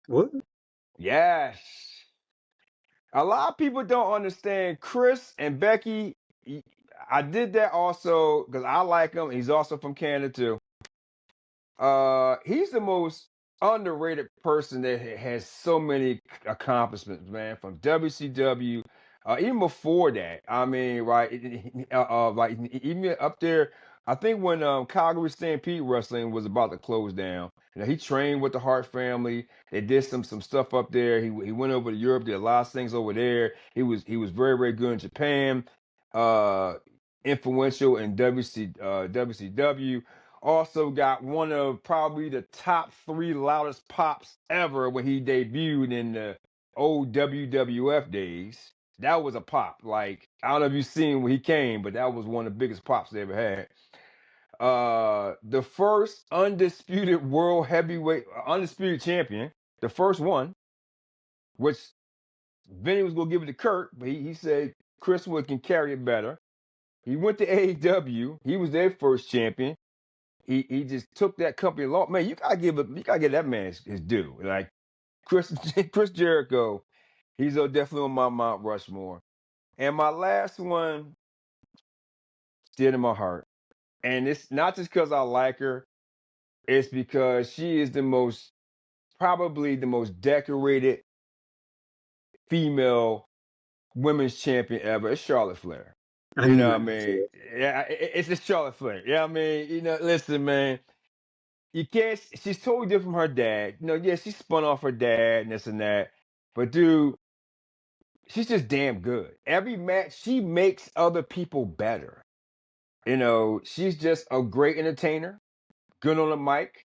What? Yes. A lot of people don't understand Chris and Becky. I did that also because I like him. He's also from Canada too. He's the most underrated person that has so many accomplishments, man, from WCW. Even before that, I mean, right, like even up there. I think when Calgary Stampede Wrestling was about to close down, he trained with the Hart family. They did some stuff up there. He went over to Europe, did a lot of things over there. He was very very good in Japan. Influential in WCW. Also got one of probably the top 3 loudest pops ever when he debuted in the old WWF days. That was a pop. Like, I don't know if you've seen when he came, but that was one of the biggest pops they ever had. The first undisputed world heavyweight, undisputed champion, the first one, which Vinny was going to give it to Kurt, but he said Chris Wood can carry it better. He went to AEW. He was their first champion. He just took that company along. Man, you gotta give that man his due. Like Chris Chris Jericho, he's definitely on my Mount Rushmore. And my last one, still in my heart. And it's not just because I like her, it's because she is probably the most decorated female women's champion ever. It's Charlotte Flair. I You knew know what I you would say mean? it. Yeah, it's a Charlotte Flair. Yeah, I mean, listen, man. You can't. She's totally different from her dad. Yeah, she spun off her dad and this and that. But dude, she's just damn good. Every match, she makes other people better. She's just a great entertainer, good on the mic.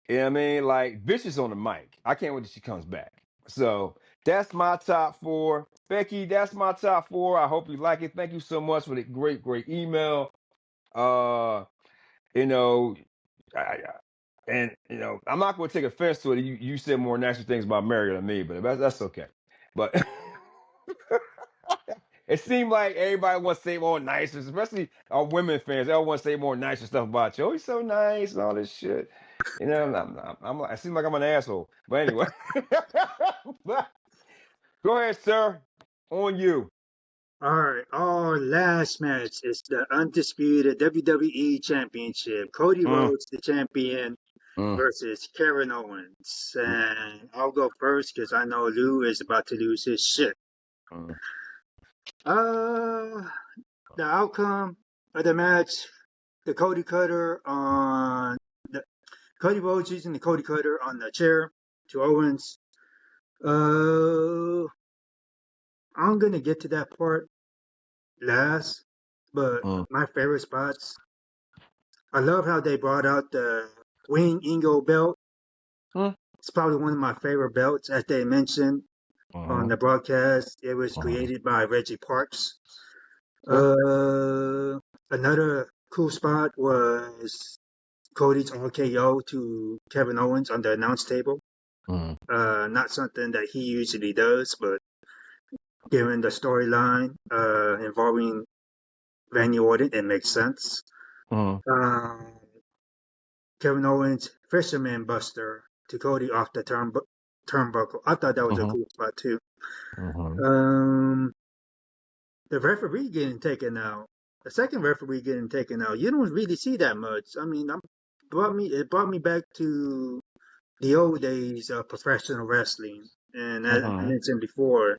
You know what I mean? Like vicious on the mic. I can't wait till she comes back. So that's my top 4. Becky, that's my top 4. I hope you like it. Thank you so much for the great, great email. Uh, you know, I, And I'm not going to take offense to it. You said more nicer things about America than me, but that's okay. But it seemed like everybody wants to say more nicer, especially our women fans. They all want to say more nicer stuff about you. Oh, he's so nice and all this shit. I'm like, I seem like I'm an asshole. But anyway, go ahead, sir. On you. All right, our last match is the undisputed WWE Championship. Cody Mm, Rhodes, the champion, mm, versus Kevin Owens. And I'll go first because I know Lou is about to lose his shit. mm, Uh, the outcome of the match, the Cody Cutter on the Cody Rhodes using the Cody Cutter on the chair to Owens. Uh, I'm gonna get to that part last, but mm, my favorite spots. I love how they brought out the Wing Ingo belt. mm, It's probably one of my favorite belts, as they mentioned on mm, the broadcast. It was mm. created by Reggie Parks. Sure. Another cool spot was Cody's RKO to Kevin Owens on the announce table. Mm, Not something that he usually does, but given the storyline involving Randy Orton, it makes sense. mm, Um, Kevin Owens Fisherman Buster to Cody off the turnbuckle. I thought that was a mhm, cool spot too. mhm, Um, the referee getting taken out. The second referee getting taken out. You don't really see that much. I mean, it brought me back to the old days of professional wrestling. And as I mhm, mentioned before,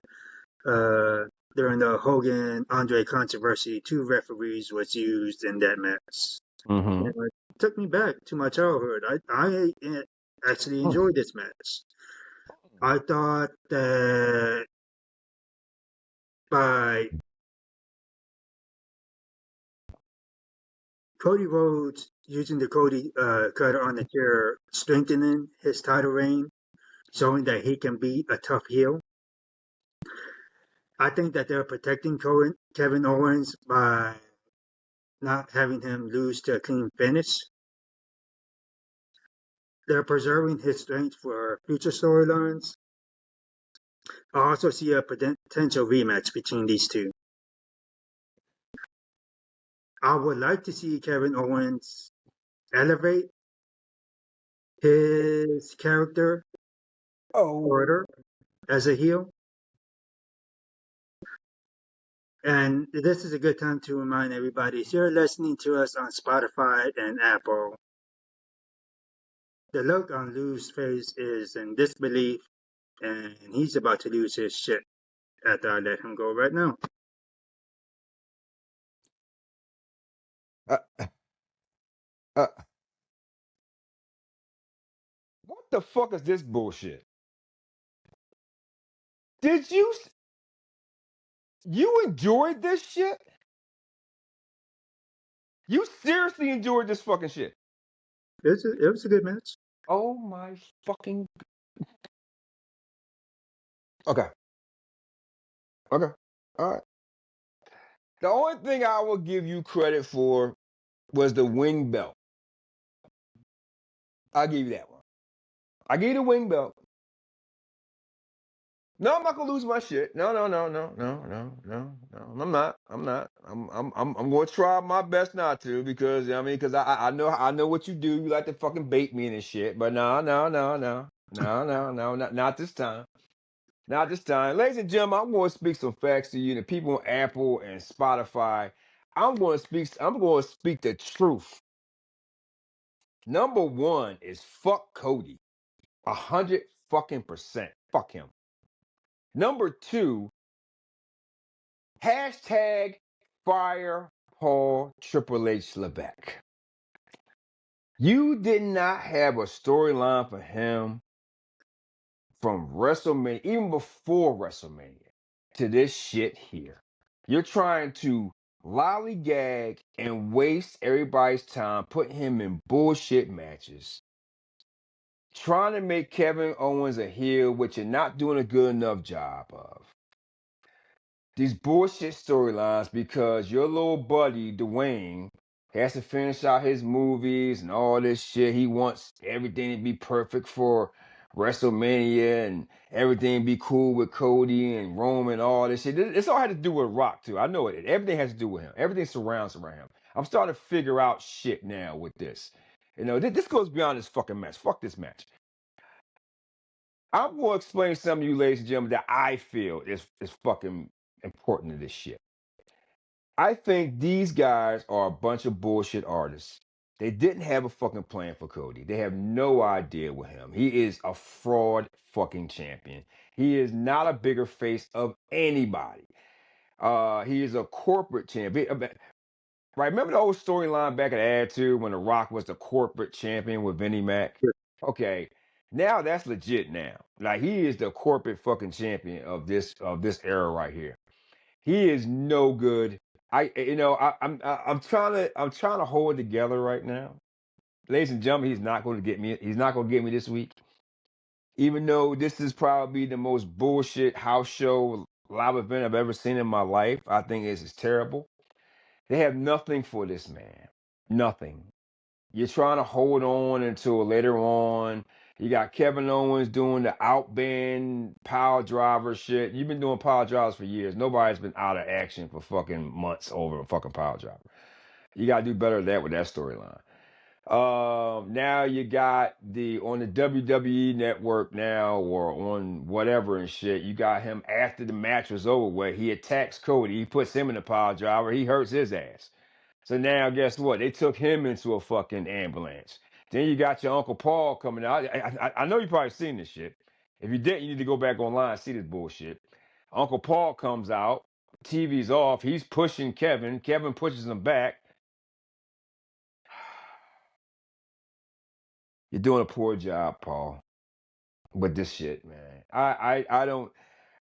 uh, during the Hogan Andre controversy, 2 referees was used in that match. mhm, It took me back to my childhood. I actually mm. enjoyed this match. I thought that by Cody Rhodes using the Cody cutter on the chair, strengthening his title reign, showing that he can be a tough heel. I think that they're protecting Kevin Owens by not having him lose to a clean finish. They're preserving his strength for future storylines. I also see a potential rematch between these two. I would like to see Kevin Owens elevate his character further as a heel. And this is a good time to remind everybody, if you're listening to us on Spotify and Apple, the look on Lou's face is in disbelief, and he's about to lose his shit after I let him go right now. Uh, uh, what the fuck is this bullshit? Did you enjoyed this shit? You seriously enjoyed this fucking shit? It was a good match. Oh my fucking. Okay. Okay. All right. The only thing I will give you credit for was the wing belt. I'll give you that one. I give you the wing belt. No, I'm not gonna lose my shit. No. I'm not. I'm gonna try my best not to because because I know what you do. You like to fucking bait me and shit. But no, not this time. Not this time. Ladies and gentlemen, I'm gonna speak some facts to you, the people on Apple and Spotify. I'm gonna speak the truth. Number one is fuck Cody. 100% fuck him. Number two, hashtag fire Paul Triple H Levesque. You did not have a storyline for him from WrestleMania, even before WrestleMania, to this shit here. You're trying to lollygag and waste everybody's time, putting him in bullshit matches. Trying to make Kevin Owens a heel, which you're not doing a good enough job of. These bullshit storylines because your little buddy Dwayne has to finish out his movies and all this shit. He wants everything to be perfect for WrestleMania and everything be cool with Cody and Roman and all this shit. It's all had to do with Rock too. I know it. Everything has to do with him. Everything surrounds around him. I'm starting to figure out shit now with this. This goes beyond this fucking match. Fuck this match. I'm going to explain something to you, ladies and gentlemen, that I feel is fucking important to this shit. I think these guys are a bunch of bullshit artists. They didn't have a fucking plan for Cody. They have no idea with him. He is a fraud fucking champion. He is not a bigger face of anybody. He is a corporate champion. Right, remember the old storyline back at Attitude when The Rock was the corporate champion with Vinnie Mac? Okay, now that's legit now. Like he is the corporate fucking champion of this era right here. He is no good. I'm trying to hold it together right now. Ladies and gentlemen, he's not going to get me. He's not going to get me this week. Even though this is probably the most bullshit house show live event I've ever seen in my life, I think it's terrible. They have nothing for this man. Nothing. You're trying to hold on until later on. You got Kevin Owens doing the outband power driver shit. You've been doing power drivers for years. Nobody's been out of action for fucking months over a fucking power driver. You gotta do better than that with that storyline. Now you got on the WWE network now or on whatever and shit. You got him after the match was over where he attacks Cody. He puts him in the power driver. He hurts his ass. So now, guess what? They took him into a fucking ambulance. Then you got your Uncle Paul coming out. I know you probably seen this shit. If you didn't, you need to go back online and see this bullshit. Uncle Paul comes out. TV's off. He's pushing Kevin. Kevin pushes him back. You're doing a poor job, Paul, with this shit, man. I don't,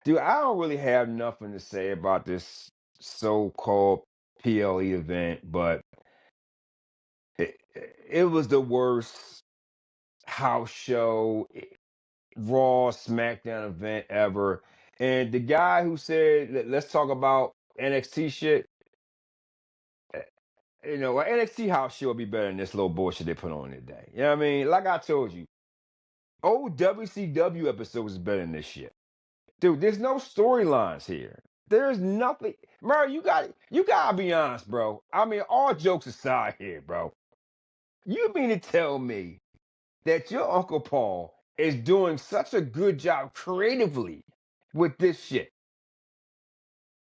dude. I don't really have nothing to say about this so-called PLE event, but it was the worst house show, Raw, SmackDown event ever. And the guy who said, let's talk about NXT shit, you know, an NXT house show would be better than this little bullshit they put on today. You know what I mean? Like I told you, old WCW episodes is better than this shit. Dude, there's no storylines here. There's nothing. Murray, you gotta be honest, bro. I mean, all jokes aside here, bro. You mean to tell me that your Uncle Paul is doing such a good job creatively with this shit?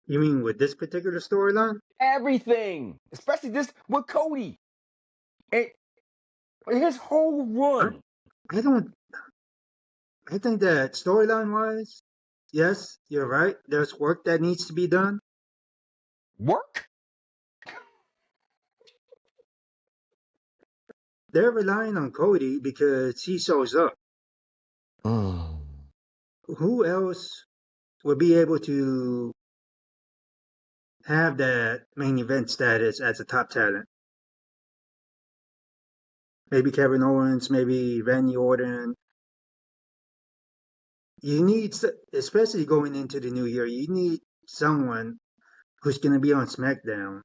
You mean with this particular storyline? Everything, especially this with Cody and his whole run. I think that storyline wise, yes, you're right. There's work that needs to be done. Work? They're relying on Cody because he shows up. Who else would be able to have that main event status as a top talent? Maybe Kevin Owens, maybe Randy Orton. You need, especially going into the new year, you need someone who's going to be on SmackDown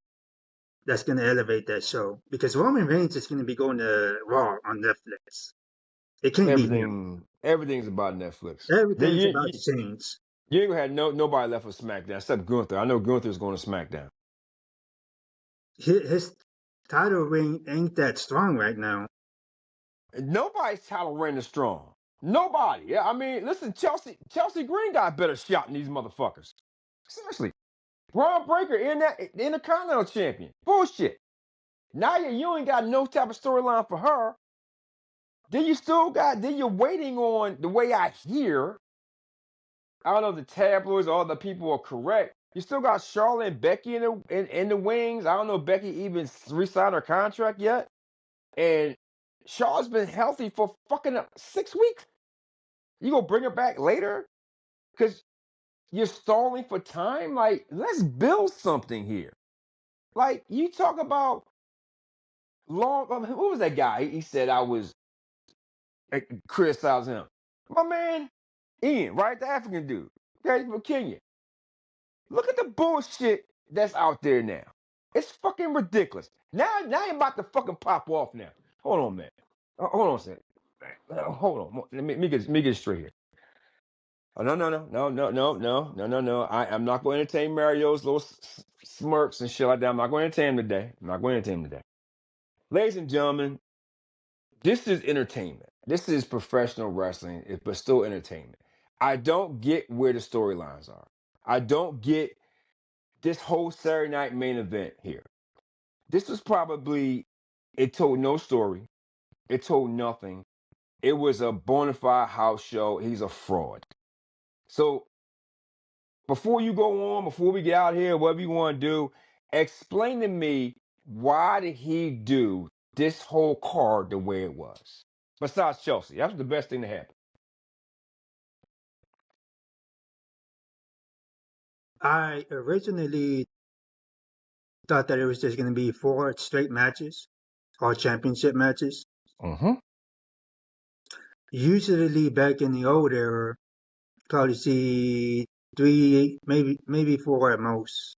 that's going to elevate that show. Because Roman Reigns is going to be going to Raw on Netflix. It can't be him. Everything's about Netflix. Everything's about to change. You ain't gonna have nobody left for SmackDown except Gunther. I know Gunther's going to SmackDown. His title reign ain't that strong right now. Nobody's title reign is strong. Nobody. Yeah, I mean, listen, Chelsea Green got a better shot than these motherfuckers. Seriously. Braun Breaker Intercontinental Champion. Bullshit. Now you ain't got no type of storyline for her. Then you're waiting on, the way I hear, I don't know if the tabloids or the people are correct. You still got Charlotte and Becky in the wings. I don't know if Becky even re-signed her contract yet. And Charlotte's been healthy for fucking 6 weeks. You gonna bring her back later? Because you're stalling for time? Like, let's build something here. Like, you talk about who was that guy? He said I was criticizing him. My man, Ian, right? The African dude. Okay, from Kenya. Look at the bullshit that's out there now. It's fucking ridiculous. Now you're about to fucking pop off now. Hold on, man. Hold on a second. Hold on. Let me get it straight here. Oh, no. I'm not going to entertain Mario's little smirks and shit like that. I'm not going to entertain him today. Ladies and gentlemen, this is entertainment. This is professional wrestling, but still entertainment. I don't get where the storylines are. I don't get this whole Saturday night main event here. This was probably, it told no story. It told nothing. It was a bona fide house show. He's a fraud. So before we get out here, whatever you want to do, explain to me, why did he do this whole card the way it was? Besides Chelsea, that was the best thing to happen. I originally thought that it was just going to be 4 straight matches, all championship matches. Mm-hmm. Usually back in the old era, probably see 3, maybe 4 at most.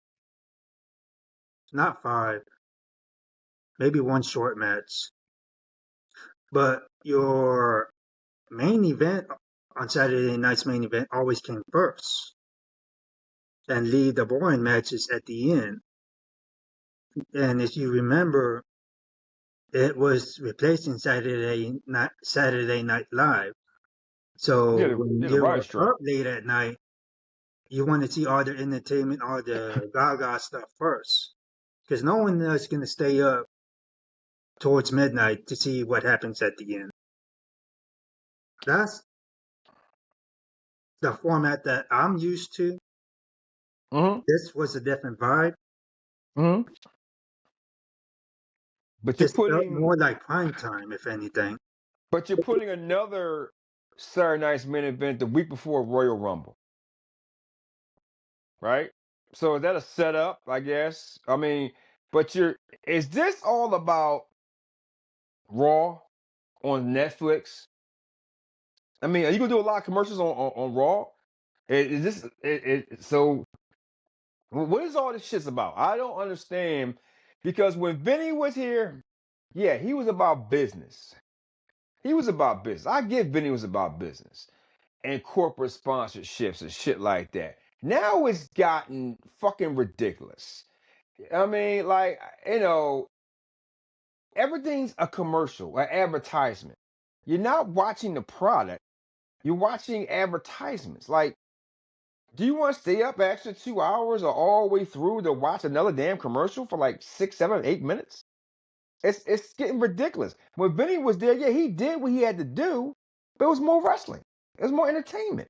Not 5. Maybe 1 short match. But your main event on Saturday night's main event always came first. And leave the boring matches at the end. And if you remember, it was replacing Saturday Night Live. So when you were up late at night, you want to see all the entertainment, all the gaga stuff first. Because no one is going to stay up towards midnight to see what happens at the end. That's the format that I'm used to. Mm-hmm. This was a different vibe. Mm-hmm. But Just felt more like prime time, if anything. But you're putting another Saturday night's main event the week before Royal Rumble, right? So is that a setup? I guess. I mean, but is this all about Raw on Netflix. I mean, are you gonna do a lot of commercials on Raw? Is this so? What is all this shit's about? I don't understand because when Vinny was here, yeah, he was about business. He was about business. I get Vinny was about business and corporate sponsorships and shit like that. Now it's gotten fucking ridiculous. I mean, like, everything's a commercial, an advertisement. You're not watching the product, you're watching advertisements. Like, do you want to stay up extra 2 hours or all the way through to watch another damn commercial for like 6, 7, 8 minutes? It's getting ridiculous. When Vinny was there, yeah, he did what he had to do, but it was more wrestling. It was more entertainment.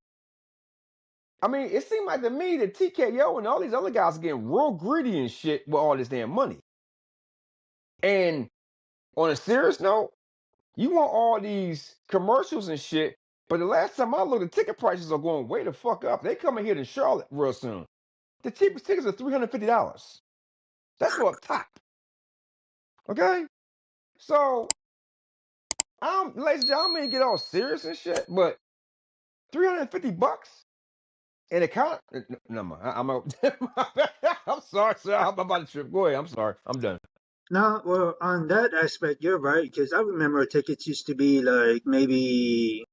I mean, it seemed like to me that TKO and all these other guys are getting real greedy and shit with all this damn money. And on a serious note, you want all these commercials and shit, but the last time I looked, the ticket prices are going way the fuck up. They coming here to Charlotte real soon. The cheapest tickets are $350. That's for up top. Okay? So, ladies and gentlemen, I mean, get all serious and shit, but $350 and it count? No, I'm sorry, sir. I'm about to trip. Go ahead. I'm sorry. I'm done. Now, well, on that aspect, you're right, because I remember tickets used to be like maybe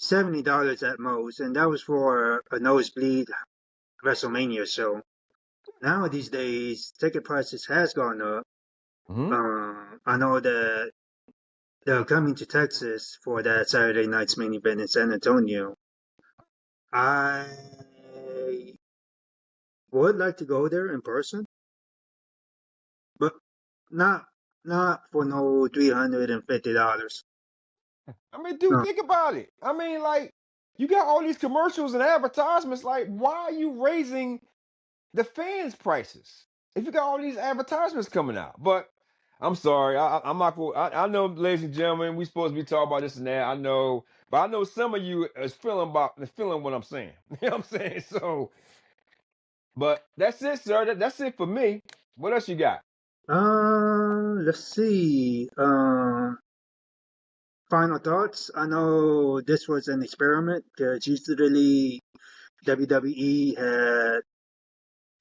$70 at most, and that was for a nosebleed WrestleMania show. Now these days, ticket prices has gone up. I know that they're coming to Texas for that Saturday night's main event in San Antonio. I would like to go there in person, but not for no $350. I mean, dude, think about it. I mean, like, you got all these commercials and advertisements. Like, why are you raising the fans' prices if you got all these advertisements coming out? But I'm sorry, I'm not going. I know, ladies and gentlemen, we supposed to be talking about this and that. I know, but I know some of you is feeling what I'm saying. You know what I'm saying? So, but that's it, sir. That's it for me. What else you got? Let's see. Final thoughts. I know this was an experiment because usually WWE had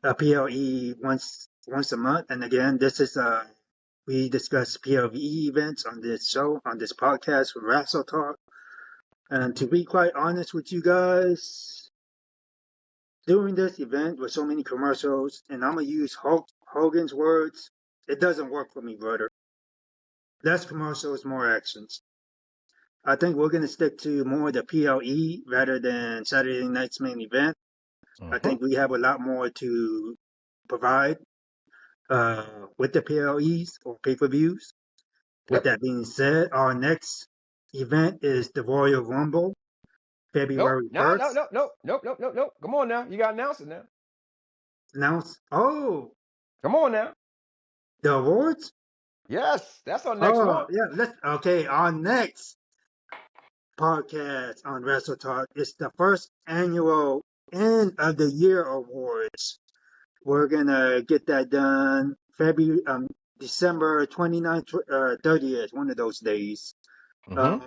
a PLE once a month, and again, this is we discuss PLE events on this show, on this podcast for Wrestle Talk. And to be quite honest with you guys, during this event with so many commercials, and I'm gonna use Hogan's words, it doesn't work for me, brother. Less commercials, more actions. I think we're going to stick to more the PLE rather than Saturday night's main event. I think we have a lot more to provide with the PLEs or pay-per-views. With that being said, our next event is the Royal Rumble, February 1st. Nope. Come on now. You got to announce it now. Oh, come on now. The awards? Yes, that's our next one. Yeah, our next podcast on Wrestle Talk is the first annual end of the year awards. We're gonna get that done December 29th, 30th, one of those days. I'm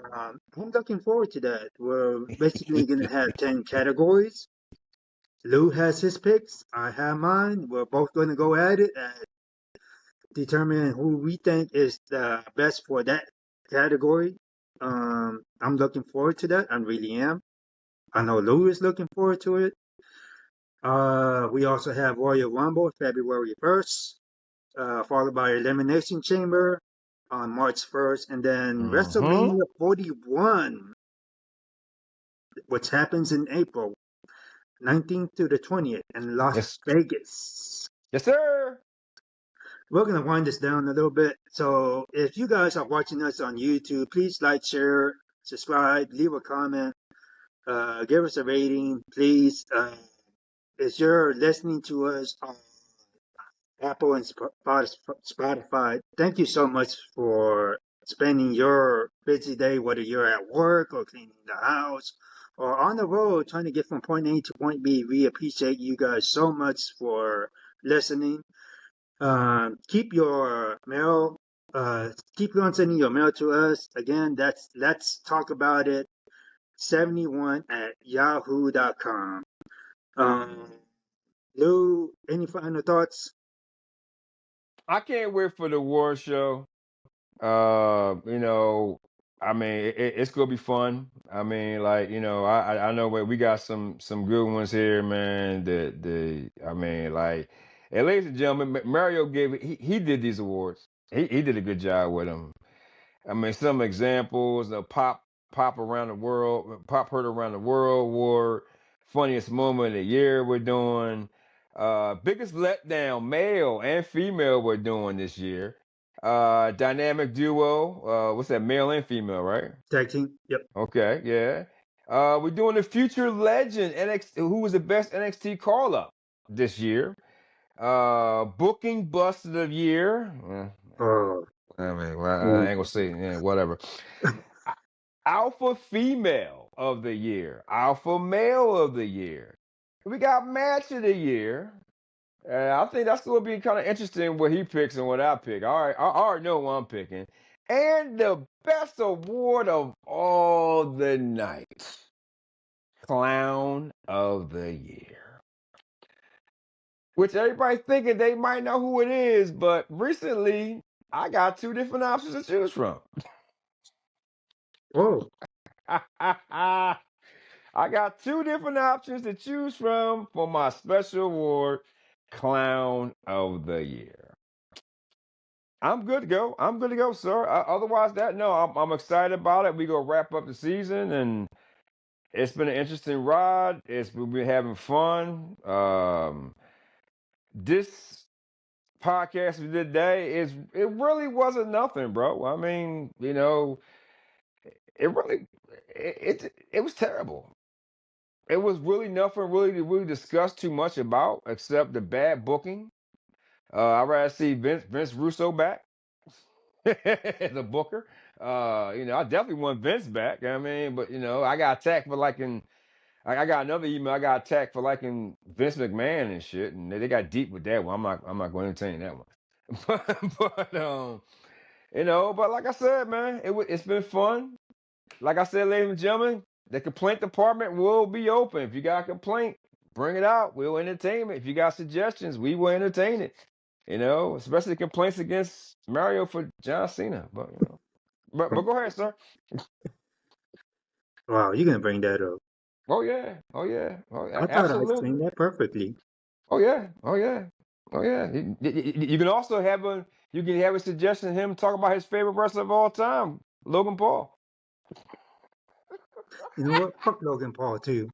looking forward to that. We're basically gonna have 10 categories. Lou has his picks, I have mine. We're both gonna go at it and determine who we think is the best for that category. I'm looking forward to that. I really am. I know Lou is looking forward to it. We also have Royal Rumble February 1st, followed by Elimination Chamber on March 1st, and then WrestleMania 41, which happens in April 19th to the 20th in Las Vegas. Yes, sir. We're going to wind this down a little bit. So if you guys are watching us on YouTube, please like, share, subscribe, leave a comment, give us a rating, please. If you're listening to us on Apple and Spotify, thank you so much for spending your busy day, whether you're at work or cleaning the house or on the road trying to get from point A to point B. We appreciate you guys so much for listening. Keep your mail Keep on sending your mail to us. Again, that's let's talk about it 71 at yahoo.com. Lou, any final thoughts? I can't wait for the award show. You know, I mean, it's gonna be fun. I mean, like, you know, I know we got some good ones here, man. I mean, like, and ladies and gentlemen, Mario he did these awards. He did a good job with them. I mean, some examples: the pop around the world, pop heard around the world award, funniest moment of the year we're doing, biggest letdown, male and female we're doing this year, dynamic duo, what's that, male and female, right? Tag team? Yep. Okay, yeah. We're doing the future legend NXT, who was the best NXT call up this year. Booking bust of the year. Oh, I mean, well, I ain't gonna say whatever. Alpha female of the year, alpha male of the year. We got match of the year. I think that's going to be kind of interesting what he picks and what I pick. All right, I already know what I'm picking. And the best award of all the night, clown of the year. Which everybody's thinking they might know who it is, but recently I got two different options to choose from. whoa. I got two different options to choose from for my special award, Clown of the Year. I'm good to go. I'm good to go, sir. Otherwise, I'm excited about it. We gonna wrap up the season, and it's been an interesting ride. We've been having fun. This podcast we did today it really wasn't nothing, bro. I mean, you know, it really it was terrible. It was really nothing really to really discuss too much about except the bad booking. I'd rather see Vince Russo back as a booker. You know, I definitely want Vince back. I mean, but you know, I got attacked for liking. I got another email. I got attacked for liking Vince McMahon and shit, and they got deep with that one. I'm not going to entertain that one. but you know, but like I said, man, it's been fun. Like I said, ladies and gentlemen, the complaint department will be open. If you got a complaint, bring it out. We'll entertain it. If you got suggestions, we will entertain it. You know, especially complaints against Mario for John Cena. But you know, but go ahead, sir. Wow, you're going to bring that up. Oh yeah, oh yeah, oh I thought I explained absolutely. that perfectly. Oh yeah, oh yeah, oh yeah. You can also have a suggestion of him talk about his favorite wrestler of all time, Logan Paul. You know what? Fuck Logan Paul, too.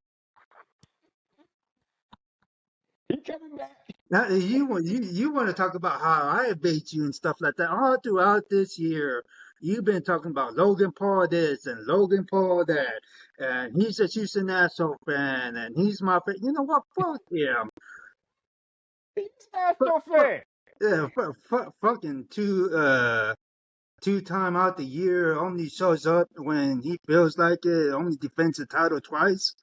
He coming back. Now, you want to talk about how I bait you and stuff like that all throughout this year. You've been talking about Logan Paul this and Logan Paul that, and he's a Houston Astro fan, and he's my fan. You know what? Fuck him. He's not Fuck, so fuck, fair. yeah, fucking two-time out the year. Only shows up when he feels like it. Only defends the title twice.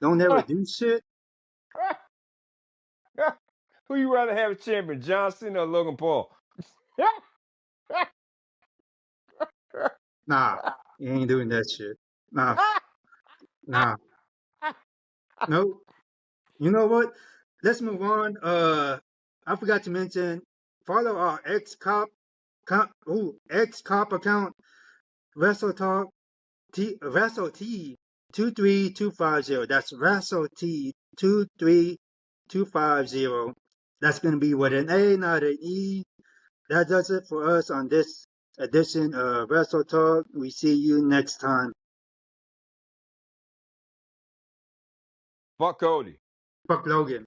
Don't ever do shit. Who you rather have a champion, John Cena or Logan Paul? Nah, he ain't doing that shit. Nah, nah, nope. You know what? Let's move on. I forgot to mention, follow our ex cop account, Wrestle Talk, Wrestle T 23250. That's Wrestle T 23250. That's gonna be with an A, not an E. That does it for us on this edition of Wrestle Talk. We see you next time. Fuck Cody. Fuck Logan.